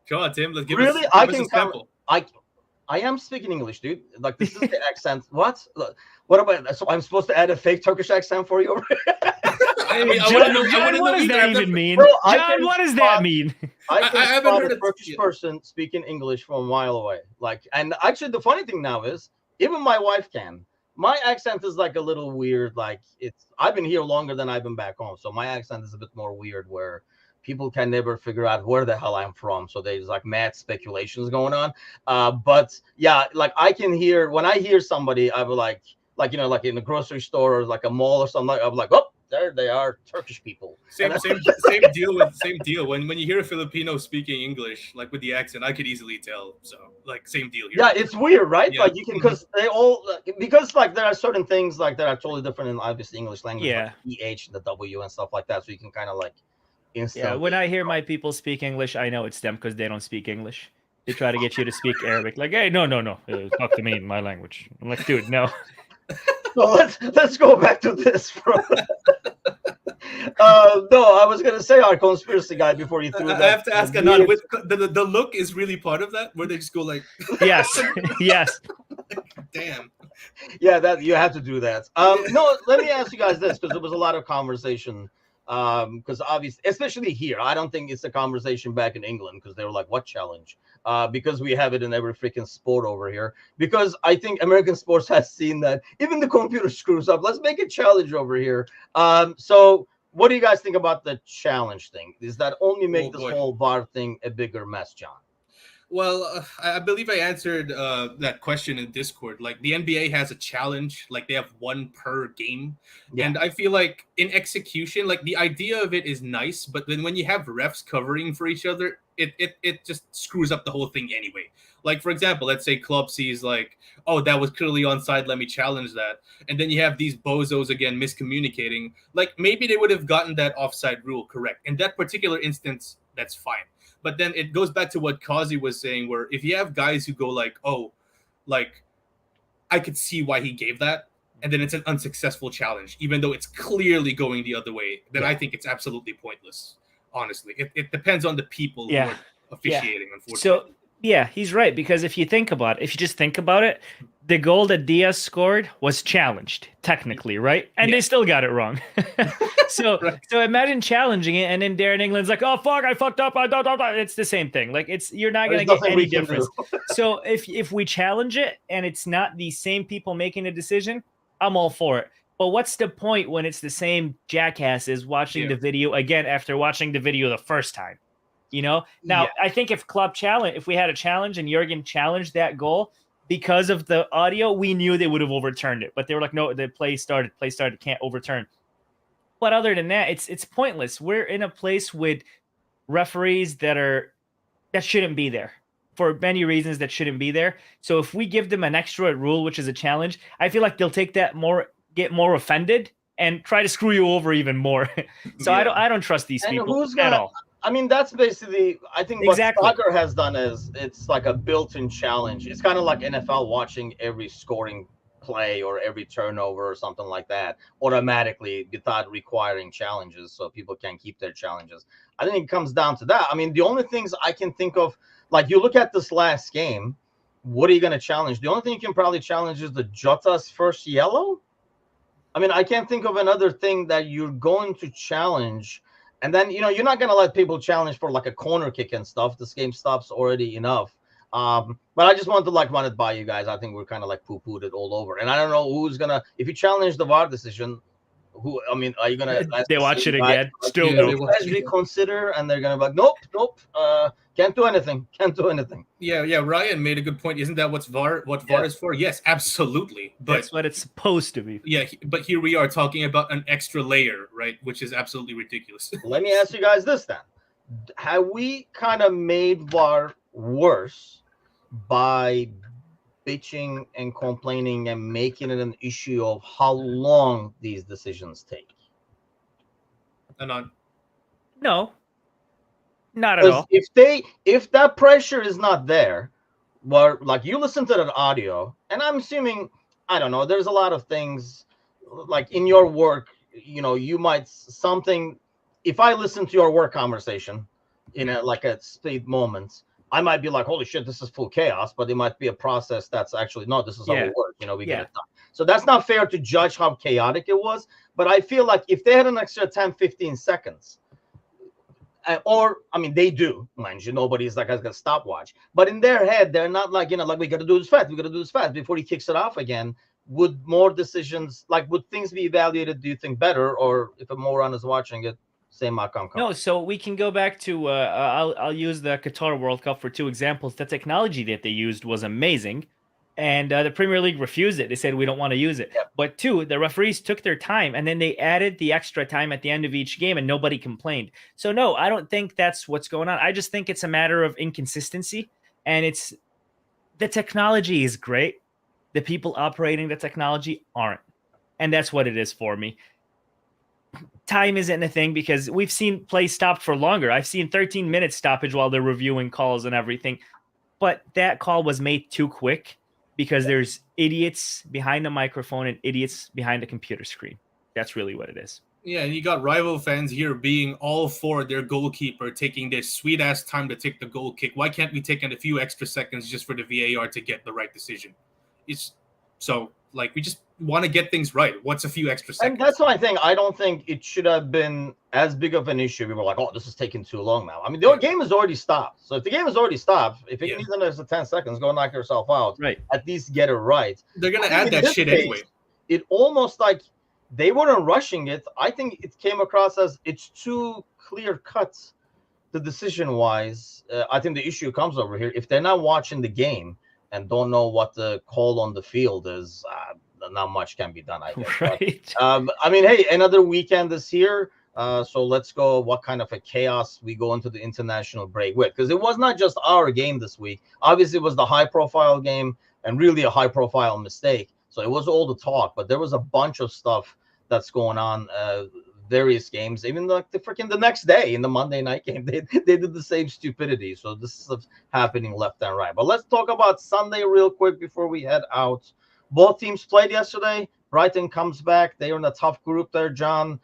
Come on, Tim. Let's give
really?
us
I
a
can
sample.
I am speaking English, dude. Like, this is the accent. What? What about? So I'm supposed to add a fake Turkish accent for you over here?
John, what does that even mean? John, what does that mean?
I haven't heard a Turkish person speaking English from a mile away. Like, and actually, the funny thing now is, even my wife can. My accent is like a little weird. Like, I've been here longer than I've been back home, so my accent is a bit more weird, where people can never figure out where the hell I'm from. So there's like mad speculations going on. But yeah, like I can hear when I hear somebody, I will like you know, like in a grocery store or like a mall or something. I'm like, oh, there they are, Turkish people.
Same deal. When you hear a Filipino speaking English, like with the accent, I could easily tell. So like same deal here.
Yeah, it's weird, right?
Yeah.
Like you can, because they all, because like there are certain things like that are totally different in obviously English language,
Yeah.
like EH and the W and stuff like that. So you can kind of like instantly.
Yeah, when I hear my people speak English, I know it's them because they don't speak English. They try to get you to speak Arabic. Like, hey, no, talk to me in my language. I'm like, dude, no.
So let's go back to this, bro. No, I was gonna say our conspiracy guy before you threw that.
I have to ask Anand, the look is really part of that, where they just go like,
yes, yes.
Damn.
Yeah, that you have to do that. No, let me ask you guys this, because there was a lot of conversation. Because obviously, especially here, I don't think it's a conversation back in England, because they were like, "What challenge?" Because we have it in every freaking sport over here. Because I think American sports has seen that even the computer screws up. Let's make a challenge over here. So what do you guys think about the challenge thing? Does that only make this whole VAR thing a bigger mess, John?
Well, I believe I answered that question in Discord. Like the NBA has a challenge, like they have one per game. Yeah. And I feel like in execution, like the idea of it is nice, but then when you have refs covering for each other, it just screws up the whole thing anyway. Like, for example, let's say club sees like, oh, that was clearly onside, let me challenge that. And then you have these bozos again miscommunicating. Like maybe they would have gotten that offside rule correct. In that particular instance, that's fine. But then it goes back to what Kazi was saying, where if you have guys who go like, oh, like, I could see why he gave that, and then it's an unsuccessful challenge, even though it's clearly going the other way, then I think it's absolutely pointless, honestly. It depends on the people who are officiating, unfortunately.
So, yeah, he's right, because if you just think about it, the goal that Diaz scored was challenged, technically, right? And they still got it wrong. So imagine challenging it, and then Darren England's like, "Oh fuck, I fucked up." It's the same thing. Like you're not going to get any difference. So if we challenge it and it's not the same people making a decision, I'm all for it. But what's the point when it's the same jackasses watching the video again after watching the video the first time? You know. Now I think if we had a challenge and Jurgen challenged that goal, because of the audio, we knew they would have overturned it. But they were like, no, the play started, can't overturn. But other than that, it's pointless. We're in a place with referees that shouldn't be there for many reasons that shouldn't be there. So if we give them an extra rule, which is a challenge, I feel like they'll take that get more offended and try to screw you over even more. So I don't trust these people at all.
I mean, that's basically, I think what soccer has done is it's like a built-in challenge. It's kind of like NFL watching every scoring play or every turnover or something like that automatically without requiring challenges, so people can keep their challenges. I think it comes down to that. I mean, the only things I can think of, like you look at this last game, what are you going to challenge? The only thing you can probably challenge is the Jota's first yellow. I mean, I can't think of another thing that you're going to challenge. And then, you know, you're not going to let people challenge for like a corner kick and stuff. This game stops already enough. But I just wanted to run it by you guys. I think we're kind of like poo-pooed it all over. And I don't know who's going to, if you challenge the VAR decision, are you going to?
They watch it again. Still
no. Reconsider, and they're going to be like, nope. Can't do anything.
Yeah. Ryan made a good point. Isn't that what VAR is for? Yes, absolutely. But
that's what it's supposed to be.
Yeah, but here we are talking about an extra layer, right? Which is absolutely ridiculous.
Let me ask you guys this then. Have we kind of made VAR worse by bitching and complaining and making it an issue of how long these decisions take?
Anand?
No. Not at all.
If that pressure is not there, well, like you listen to that audio, and I'm assuming, I don't know, there's a lot of things like in your work, you know, you might something. If I listen to your work conversation in a split moment, I might be like, holy shit, this is full chaos, but it might be a process that's actually no, this is how it works. You know, we get it done. So that's not fair to judge how chaotic it was. But I feel like if they had an extra 10, 15 seconds. Or, I mean, they do, mind you. Nobody's like, I got a stopwatch. But in their head, they're not like, you know, like, we got to do this fast before he kicks it off again. Would more decisions, like, would things be evaluated, do you think, better? Or if a moron is watching it, same outcome?
No, so we can go back to, I'll use the Qatar World Cup for two examples. The technology that they used was amazing. And the Premier League refused it. They said, we don't want to use it.
Yep.
But 2, the referees took their time, and then they added the extra time at the end of each game, and nobody complained. So, no, I don't think that's what's going on. I just think it's a matter of inconsistency, and it's the technology is great. The people operating the technology aren't. And that's what it is for me. Time isn't a thing because we've seen plays stopped for longer. I've seen 13-minute stoppage while they're reviewing calls and everything. But that call was made too quick because there's idiots behind a microphone and idiots behind a computer screen. That's really what it is.
Yeah, and you got rival fans here being all for their goalkeeper taking their sweet-ass time to take the goal kick. Why can't we take in a few extra seconds just for the VAR to get the right decision? It's so, like, we just want to get things right. What's a few extra seconds?
And that's my thing. I don't think it should have been as big of an issue. We were like, oh, this is taking too long now. I mean, the game is already stopped. So if the game is already stopped, if it needs another 10 seconds, go knock yourself out.
Right.
At least get it right.
They're going to add that shit anyway.
It almost like they weren't rushing it. I think it came across as it's too clear cut, the decision-wise. I think the issue comes over here. If they're not watching the game and don't know what the call on the field is, not much can be done, I guess.
Right.
But, I mean, hey, another weekend is here. So let's go what kind of a chaos we go into the international break with. Because it was not just our game this week. Obviously, it was the high-profile game and really a high-profile mistake. So it was all the talk. But there was a bunch of stuff that's going on, various games. Even the next day in the Monday night game, they did the same stupidity. So this is happening left and right. But let's talk about Sunday real quick before we head out. Both teams played yesterday. Brighton comes back. They are in a tough group there, John.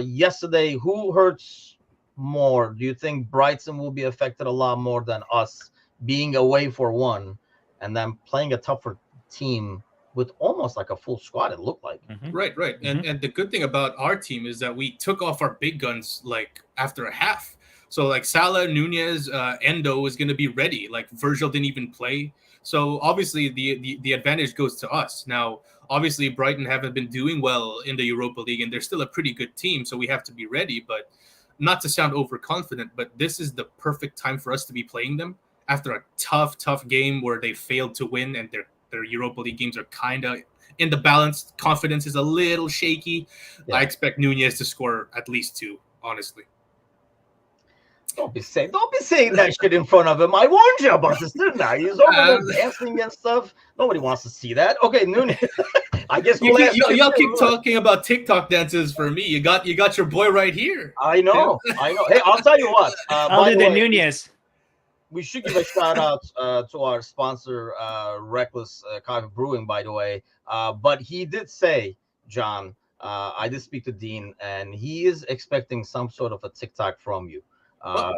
Yesterday, who hurts more? Do you think Brighton will be affected a lot more than us being away for one and then playing a tougher team with almost like a full squad, it looked like?
Mm-hmm.
Right.
Mm-hmm.
And the good thing about our team is that we took off our big guns like after a half. So like Salah, Nunez, Endo is going to be ready. Like Virgil didn't even play. So obviously the advantage goes to us. Now, obviously Brighton haven't been doing well in the Europa League and they're still a pretty good team. So we have to be ready, but not to sound overconfident, but this is the perfect time for us to be playing them after a tough game where they failed to win and their Europa League games are kind of in the balance. Confidence is a little shaky. Yeah. I expect Nunez to score at least 2, honestly.
Don't be saying that shit in front of him. I warned you about this, didn't I? He's over there dancing and stuff. Nobody wants to see that. Okay, Nunez. I guess
y'all keep talking about TikTok dances for me. You got your boy right here.
I know. Hey, I'll tell you what.
Other than Nunez,
we should give a shout out to our sponsor, Reckless Coffee Brewing, by the way. But he did say, John, I did speak to Dean, and he is expecting some sort of a TikTok from you.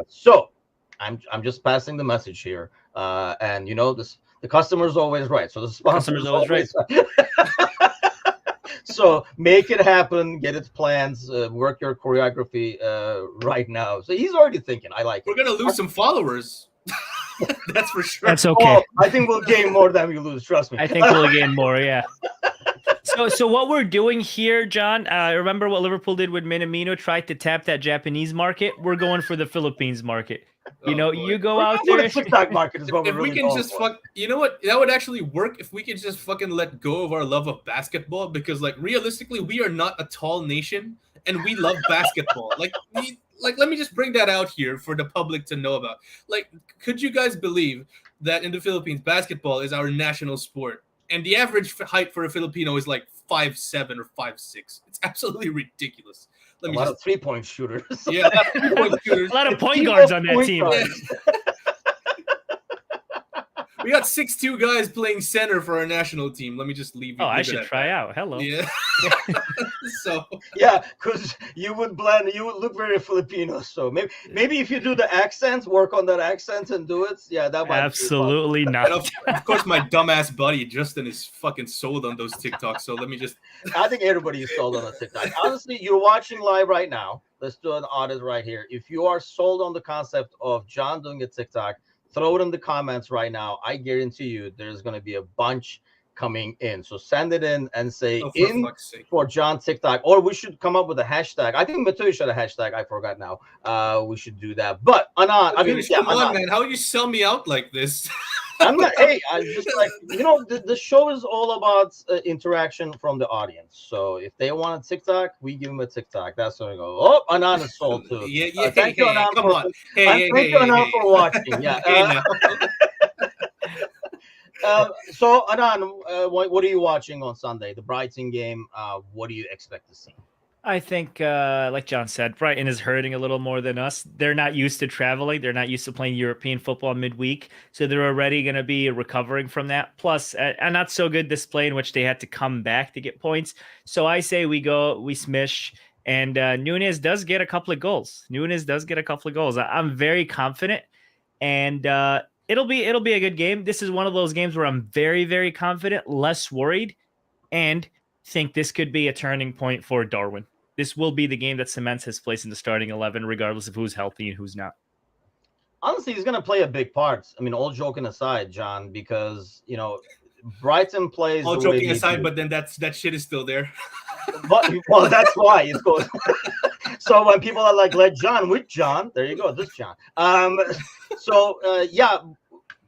So I'm just passing the message here. And you know, the customer's always right. So the sponsor's always right. So make it happen, get its plans, work your choreography right now. So he's already thinking, I like it.
We're going to lose some followers. That's for sure.
That's okay.
I think we'll gain more than we lose. Trust me.
I think we'll gain more. Yeah. So what we're doing here, John, remember what Liverpool did with Minamino, tried to tap that Japanese market? We're going for the Philippines market. You go out there.
The TikTok market is what
if we can just you know what? That would actually work if we could just fucking let go of our love of basketball, because like realistically, we are not a tall nation and we love basketball. Like let me just bring that out here for the public to know about. Like, could you guys believe that in the Philippines, basketball is our national sport? And the average height for a Filipino is like 5'7" or 5'6". It's absolutely ridiculous.
A lot of three-point shooters.
Yeah, a lot of three-point shooters.
A lot of point guards on that team.
Yeah. We got 6'2" guys playing center for our national team. Let me just leave.
I should try out. Hello.
Yeah. So.
Yeah, because you would blend. You would look very Filipino. So maybe if you do the accents, work on that accent and do it. Yeah, that might.
Absolutely not.
And of course, my dumbass buddy Justin is fucking sold on those TikToks. So let me just.
I think everybody is sold on a TikTok. Honestly, you're watching live right now. Let's do an audit right here. If you are sold on the concept of John doing a TikTok, throw it in the comments right now. I guarantee you there's going to be a bunch coming in. So send it in and say for John TikTok. Or we should come up with a hashtag. I think Matu should have a hashtag. I forgot now. We should do that. But Anand,
come on, man. How would you sell me out like this?
I'm not. Hey, I just like the show is all about interaction from the audience. So if they want a TikTok, we give them a TikTok. That's where we go. Oh, Anan is sold too.
Yeah.
Thank you, Anan,
Come on.
thank you, Anan, for watching. Yeah.
Hey, now.
So Anan, what are you watching on Sunday? The Brighton game. What do you expect to see?
I think, like John said, Brighton is hurting a little more than us. They're not used to traveling. They're not used to playing European football midweek. So they're already going to be recovering from that. Plus, a not so good display in which they had to come back to get points. So I say we smish. And Nunez does get a couple of goals. I'm very confident. And it'll be a good game. This is one of those games where I'm very, very confident, less worried, and think this could be a turning point for Darwin. This will be the game that cements his place in the starting 11, regardless of who's healthy and who's not.
Honestly, he's going to play a big part. I mean, all joking aside, John, because, Brighton plays.
All joking aside, but then that shit is still there.
But, well, that's why it's called. So when people are like, let John with John, there you go, this John. Yeah,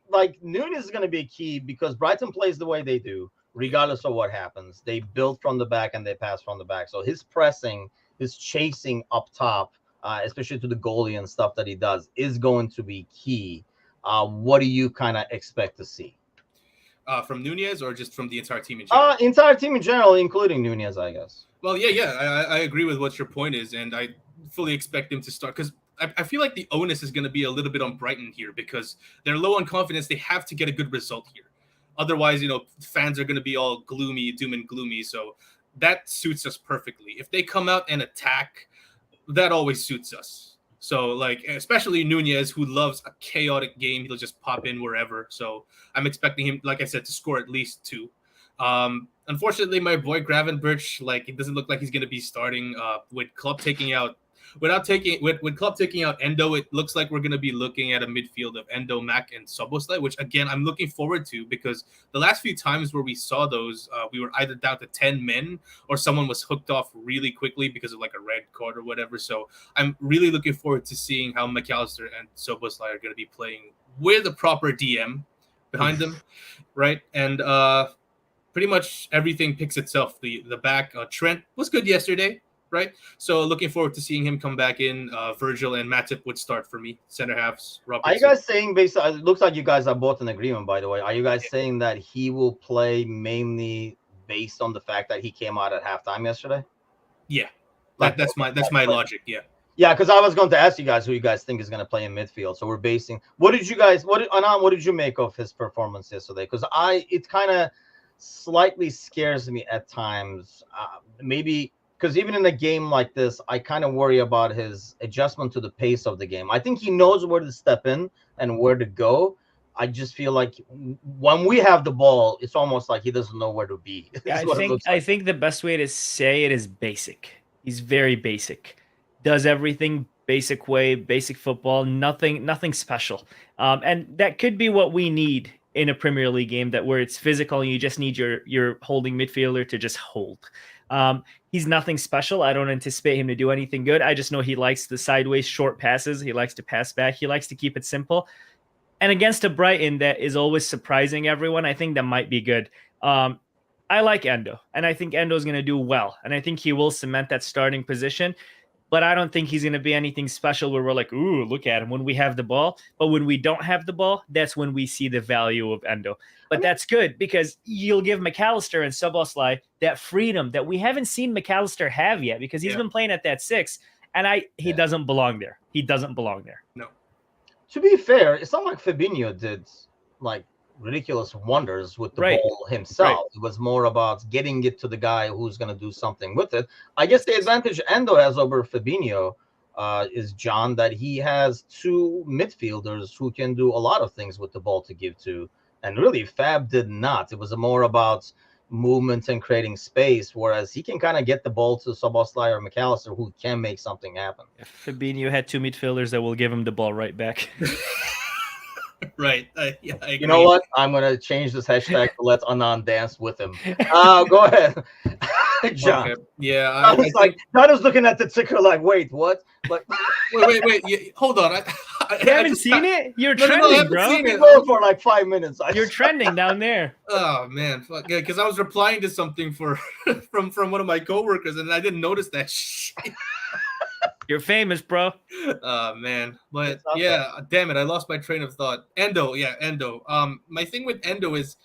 like Nunez is going to be key because Brighton plays the way they do. Regardless of what happens, they build from the back and they pass from the back. So his pressing, his chasing up top, especially to the goalie and stuff that he does, is going to be key. What do you kind of expect to see?
From Nunez or just from the entire team in general?
Entire team in general, including Nunez, I guess.
Well, yeah. I agree with what your point is, and I fully expect him to start because I feel like the onus is going to be a little bit on Brighton here because they're low on confidence. They have to get a good result here. Otherwise, fans are going to be all gloomy, doom and gloomy. So that suits us perfectly. If they come out and attack, that always suits us. So, like, especially Nunez, who loves a chaotic game, he'll just pop in wherever. So I'm expecting him, like I said, to score at least 2. Unfortunately, my boy Gravenberch, like, it doesn't look like he's going to be starting with Klopp taking out. With Klopp taking out Endo, it looks like we're going to be looking at a midfield of Endo, Mac, and Szoboszlai, which, again, I'm looking forward to because the last few times where we saw those, we were either down to 10 men or someone was hooked off really quickly because of, like, a red card or whatever. So I'm really looking forward to seeing how McAllister and Szoboszlai are going to be playing with a proper DM behind them, right? And pretty much everything picks itself. The back, Trent was good yesterday. Right, so looking forward to seeing him come back in. Virgil and Matip would start for me. Center halves. Robertson.
Are you guys saying basically? It looks like you guys are both in agreement. By the way, are you guys saying that he will play mainly based on the fact that he came out at halftime yesterday?
Yeah, that's my logic. Yeah.
Yeah, because I was going to ask you guys who you guys think is going to play in midfield. So we're basing. What did you make of his performance yesterday? Because it kind of slightly scares me at times. Maybe. Because even in a game like this, I kind of worry about his adjustment to the pace of the game. I think he knows where to step in and where to go. I just feel like when we have the ball, it's almost like he doesn't know where to be.
Yeah, I think the best way to say it is basic. He's very basic. Does everything basic way, basic football, nothing special. And that could be what we need in a Premier League game, that where it's physical and you just need your holding midfielder to just hold. He's nothing special. I don't anticipate him to do anything good. I just know he likes the sideways short passes. He likes to pass back. He likes to keep it simple. And against a Brighton that is always surprising everyone, I think that might be good. I like Endo, and I think Endo is going to do well. And I think he will cement that starting position. But I don't think he's going to be anything special where we're like, ooh, look at him when we have the ball. But when we don't have the ball, that's when we see the value of Endo. But that's good because you'll give McAllister and Szoboszlai that freedom that we haven't seen McAllister have yet because he's been playing at that 6. And he doesn't belong there. He doesn't belong there.
No.
To be fair, it's not like Fabinho did like ridiculous wonders with the ball himself. Right. It was more about getting it to the guy who's going to do something with it. I guess the advantage Endo has over Fabinho is, John, that he has 2 midfielders who can do a lot of things with the ball to give to. And really, Fab did not. It was more about movement and creating space, whereas he can kind of get the ball to Szoboszlai or McAllister, who can make something happen.
If Fabinho had 2 midfielders that will give him the ball right back.
Right. Yeah, I agree.
You know what? I'm going to change this hashtag to let Anand dance with him. Go ahead. John.
Okay. Yeah.
I was looking at the ticker like, wait, what? But
wait. Yeah, hold on.
You haven't seen it? You're
No, I
trending,
haven't
bro.
seen
We
it.
go for like 5 minutes.
You're trending down there.
Oh man, fuck yeah! Because I was replying to something from one of my coworkers, and I didn't notice that shit.
You're famous, bro.
Oh man, but
It's not
yeah, damn it, I lost my train of thought. Endo, yeah, Endo. My thing with Endo is,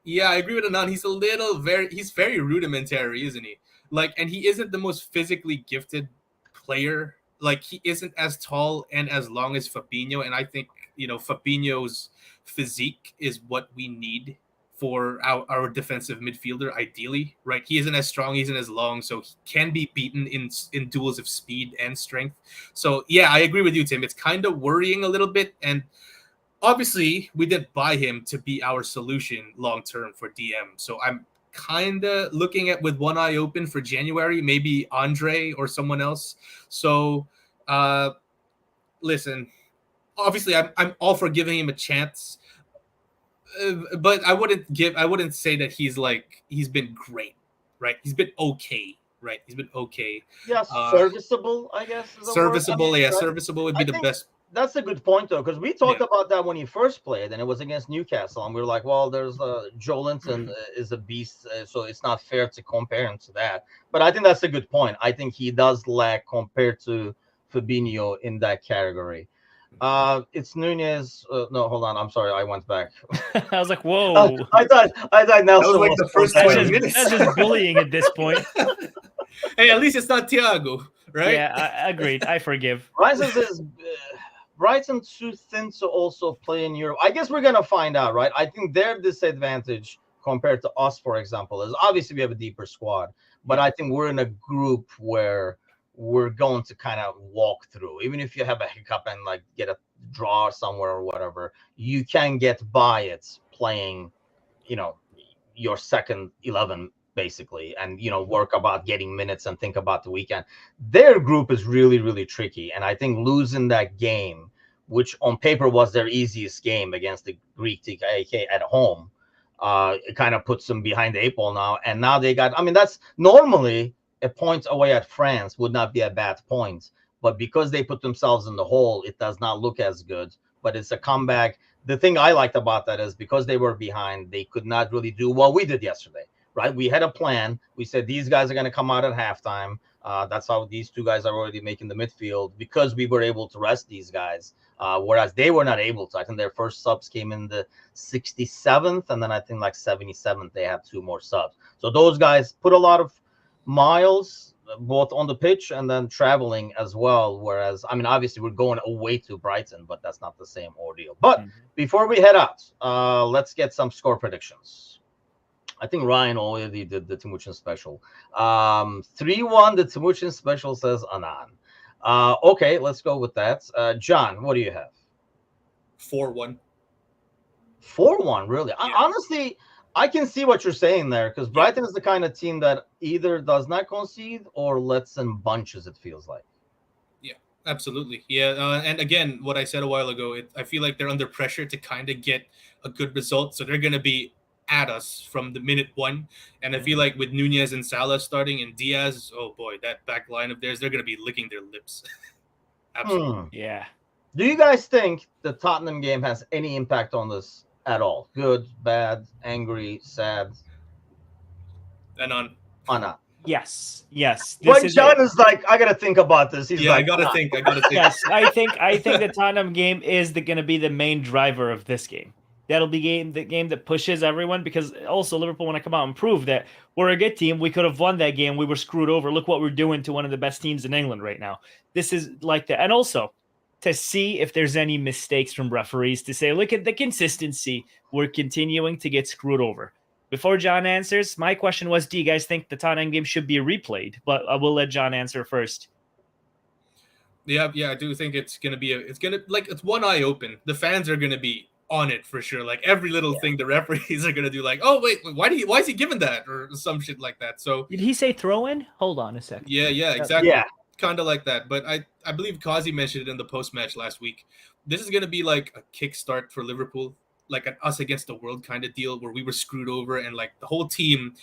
yeah, I agree with Anand. He's very rudimentary, isn't he? Like, and he isn't the most physically gifted player. Like, he isn't as tall and as long as Fabinho, and I think Fabinho's physique is what we need for our defensive midfielder, ideally, right? He isn't as strong, he isn't as long, so he can be beaten in duels of speed and strength. So yeah, I agree with you, Tim. It's kind of worrying a little bit, and obviously we didn't buy him to be our solution long term for DM. So I'm kind of looking at with one eye open for January, maybe Andre or someone else. So listen, obviously I'm all for giving him a chance. But I wouldn't say that he's been great, right? He's been okay, right? He's been okay.
Yeah, serviceable, I guess. Is the word.
Serviceable, yeah,
right?
serviceable would be
I
the
think
best.
That's a good point, though, because we talked about that when he first played, and it was against Newcastle, and we were like, well, there's Joe Linton is a beast, so it's not fair to compare him to that. But I think that's a good point. I think he does lack compared to Fabinho in that category. It's Nunez. No, hold on. I'm sorry. I went back.
I was like, whoa.
I thought Nelson
That was like
was
the first
from
20
Denver.
minutes.
That's just bullying at this point.
Hey, at least it's not Thiago, right?
Yeah, I agreed. I forgive.
Bryson says Brighton too thin to also play in Europe. I guess we're gonna find out, right? I think their disadvantage compared to us, for example, is obviously we have a deeper squad, but I think we're in a group where we're going to kind of walk through. Even if you have a hiccup and like get a draw somewhere or whatever, you can get by it playing, your second 11 basically, and work about getting minutes and think about the weekend. Their group is really, really tricky, and I think losing that game, which on paper was their easiest game against the Greek TGIFF at home, it kind of puts them behind the 8 ball now. And now they got, that's normally a point away at France would not be a bad point, but because they put themselves in the hole, it does not look as good. But it's a comeback. The thing I liked about that is because they were behind, they could not really do what we did yesterday, right? We had a plan. We said these guys are going to come out at halftime. That's how these two guys are already making the midfield, because we were able to rest these guys, whereas they were not able to. I think their first subs came in the 67th, and then I think like 77th they had 2 more subs. So those guys put a lot of miles both on the pitch and then traveling as well, whereas obviously we're going away to Brighton, but that's not the same ordeal. But before we head out, let's get some score predictions. I think Ryan already did the Timuchin special. 3-1 the Timuchin special, says Anan. Okay, let's go with that. John, what do you have?
4-1.
4-1, really?
Yeah.
Honestly, I can see what you're saying there, because Brighton is the kind of team that either does not concede or lets in bunches, it feels like.
Yeah, absolutely. Yeah, and again, what I said a while ago, I feel like they're under pressure to kind of get a good result, so they're going to be at us from the minute 1. And I feel like with Nunez and Salah starting and Diaz, oh boy, that back line of theirs, they're going to be licking their lips. Absolutely.
Yeah.
Do you guys think the Tottenham game has any impact on this at all? Good, bad, angry, sad?
And on.
Anna.
Yes. This
When
is
John
it.
is like, I gotta think about this. He's like,
I gotta think.
Yes, I think the Tottenham game is going to be the main driver of this game. That'll be the game that pushes everyone, because also Liverpool want to come out and prove that we're a good team. We could have won that game. We were screwed over. Look what we're doing to one of the best teams in England right now. This is like that. And also to see if there's any mistakes from referees, to say, look at the consistency. We're continuing to get screwed over. Before John answers, my question was, do you guys think the Tottenham game should be replayed? But I will let John answer first.
Yeah, I do think it's gonna be it's one eye open. The fans are gonna be on it for sure. Like every little thing the referees are gonna do, like, oh wait, why is he giving that, or some shit like that. So
did he say throw in? Hold on a second.
Yeah, exactly.
Yeah.
Kind of like that. But I believe Kazi mentioned it in the post match last week. This is gonna be like a kickstart for Liverpool, like an us against the world kind of deal, where we were screwed over and like the whole team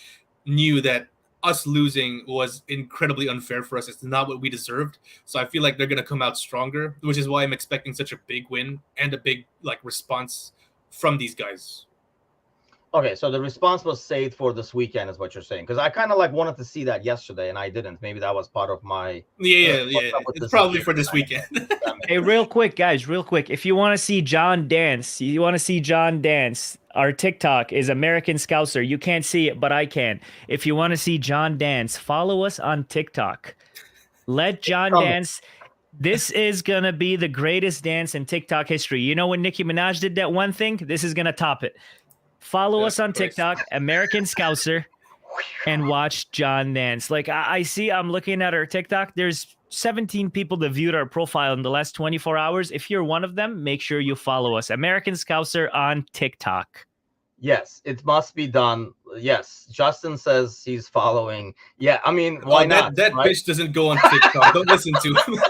knew that us losing was incredibly unfair for us. It's not what we deserved. So I feel like they're going to come out stronger, which is why I'm expecting such a big win and a big response from these guys.
Okay, so the response was saved for this weekend, is what you're saying? Because I kind of wanted to see that yesterday, and I didn't. Maybe that was part of my
yeah. It's probably for this weekend.
Hey, real quick, guys, real quick. If you want to see John dance, our TikTok is American Scouser. You can't see it, but I can. If you want to see John dance, follow us on TikTok. Let John dance. This is going to be the greatest dance in TikTok history. You know when Nicki Minaj did that one thing? This is going to top it. Follow us on TikTok, American Scouser, and watch John dance. I'm looking at our TikTok. There's 17 people that viewed our profile in the last 24 hours. If you're one of them, make sure you follow us, American Scouser on TikTok.
Yes, it must be done. Yes, Justin says he's following. Yeah, I mean, why not?
That right? Bitch doesn't go on TikTok. Don't listen to him.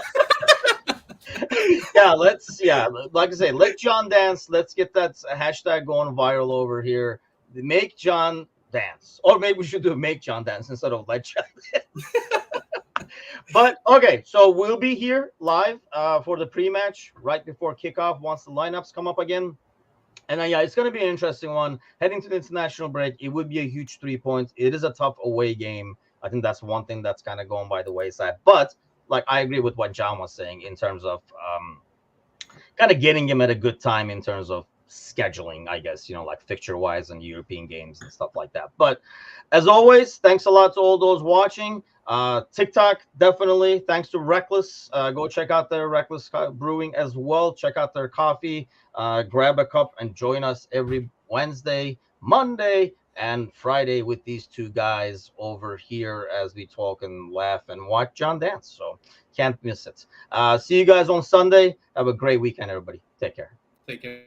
Like I say, let John dance. Let's get that hashtag going viral over here. Make John dance. Or maybe we should do make John dance instead of let John dance. But okay, so we'll be here live for the pre-match right before kickoff once the lineups come up again. And it's going to be an interesting one. Heading to the international break, it would be a huge 3 points. It is a tough away game. I think that's one thing that's kind of going by the wayside. But I agree with what John was saying in terms of kind of getting him at a good time in terms of scheduling, I guess, fixture-wise and European games and stuff like that. But as always, thanks a lot to all those watching. TikTok, definitely. Thanks to Reckless. Go check out their Reckless Brewing as well. Check out their coffee. Grab a cup and join us every Wednesday, Monday, and Friday with these two guys over here as we talk and laugh and watch John dance. So can't miss it. See you guys on Sunday. Have a great weekend, everybody. Take care.
Take care.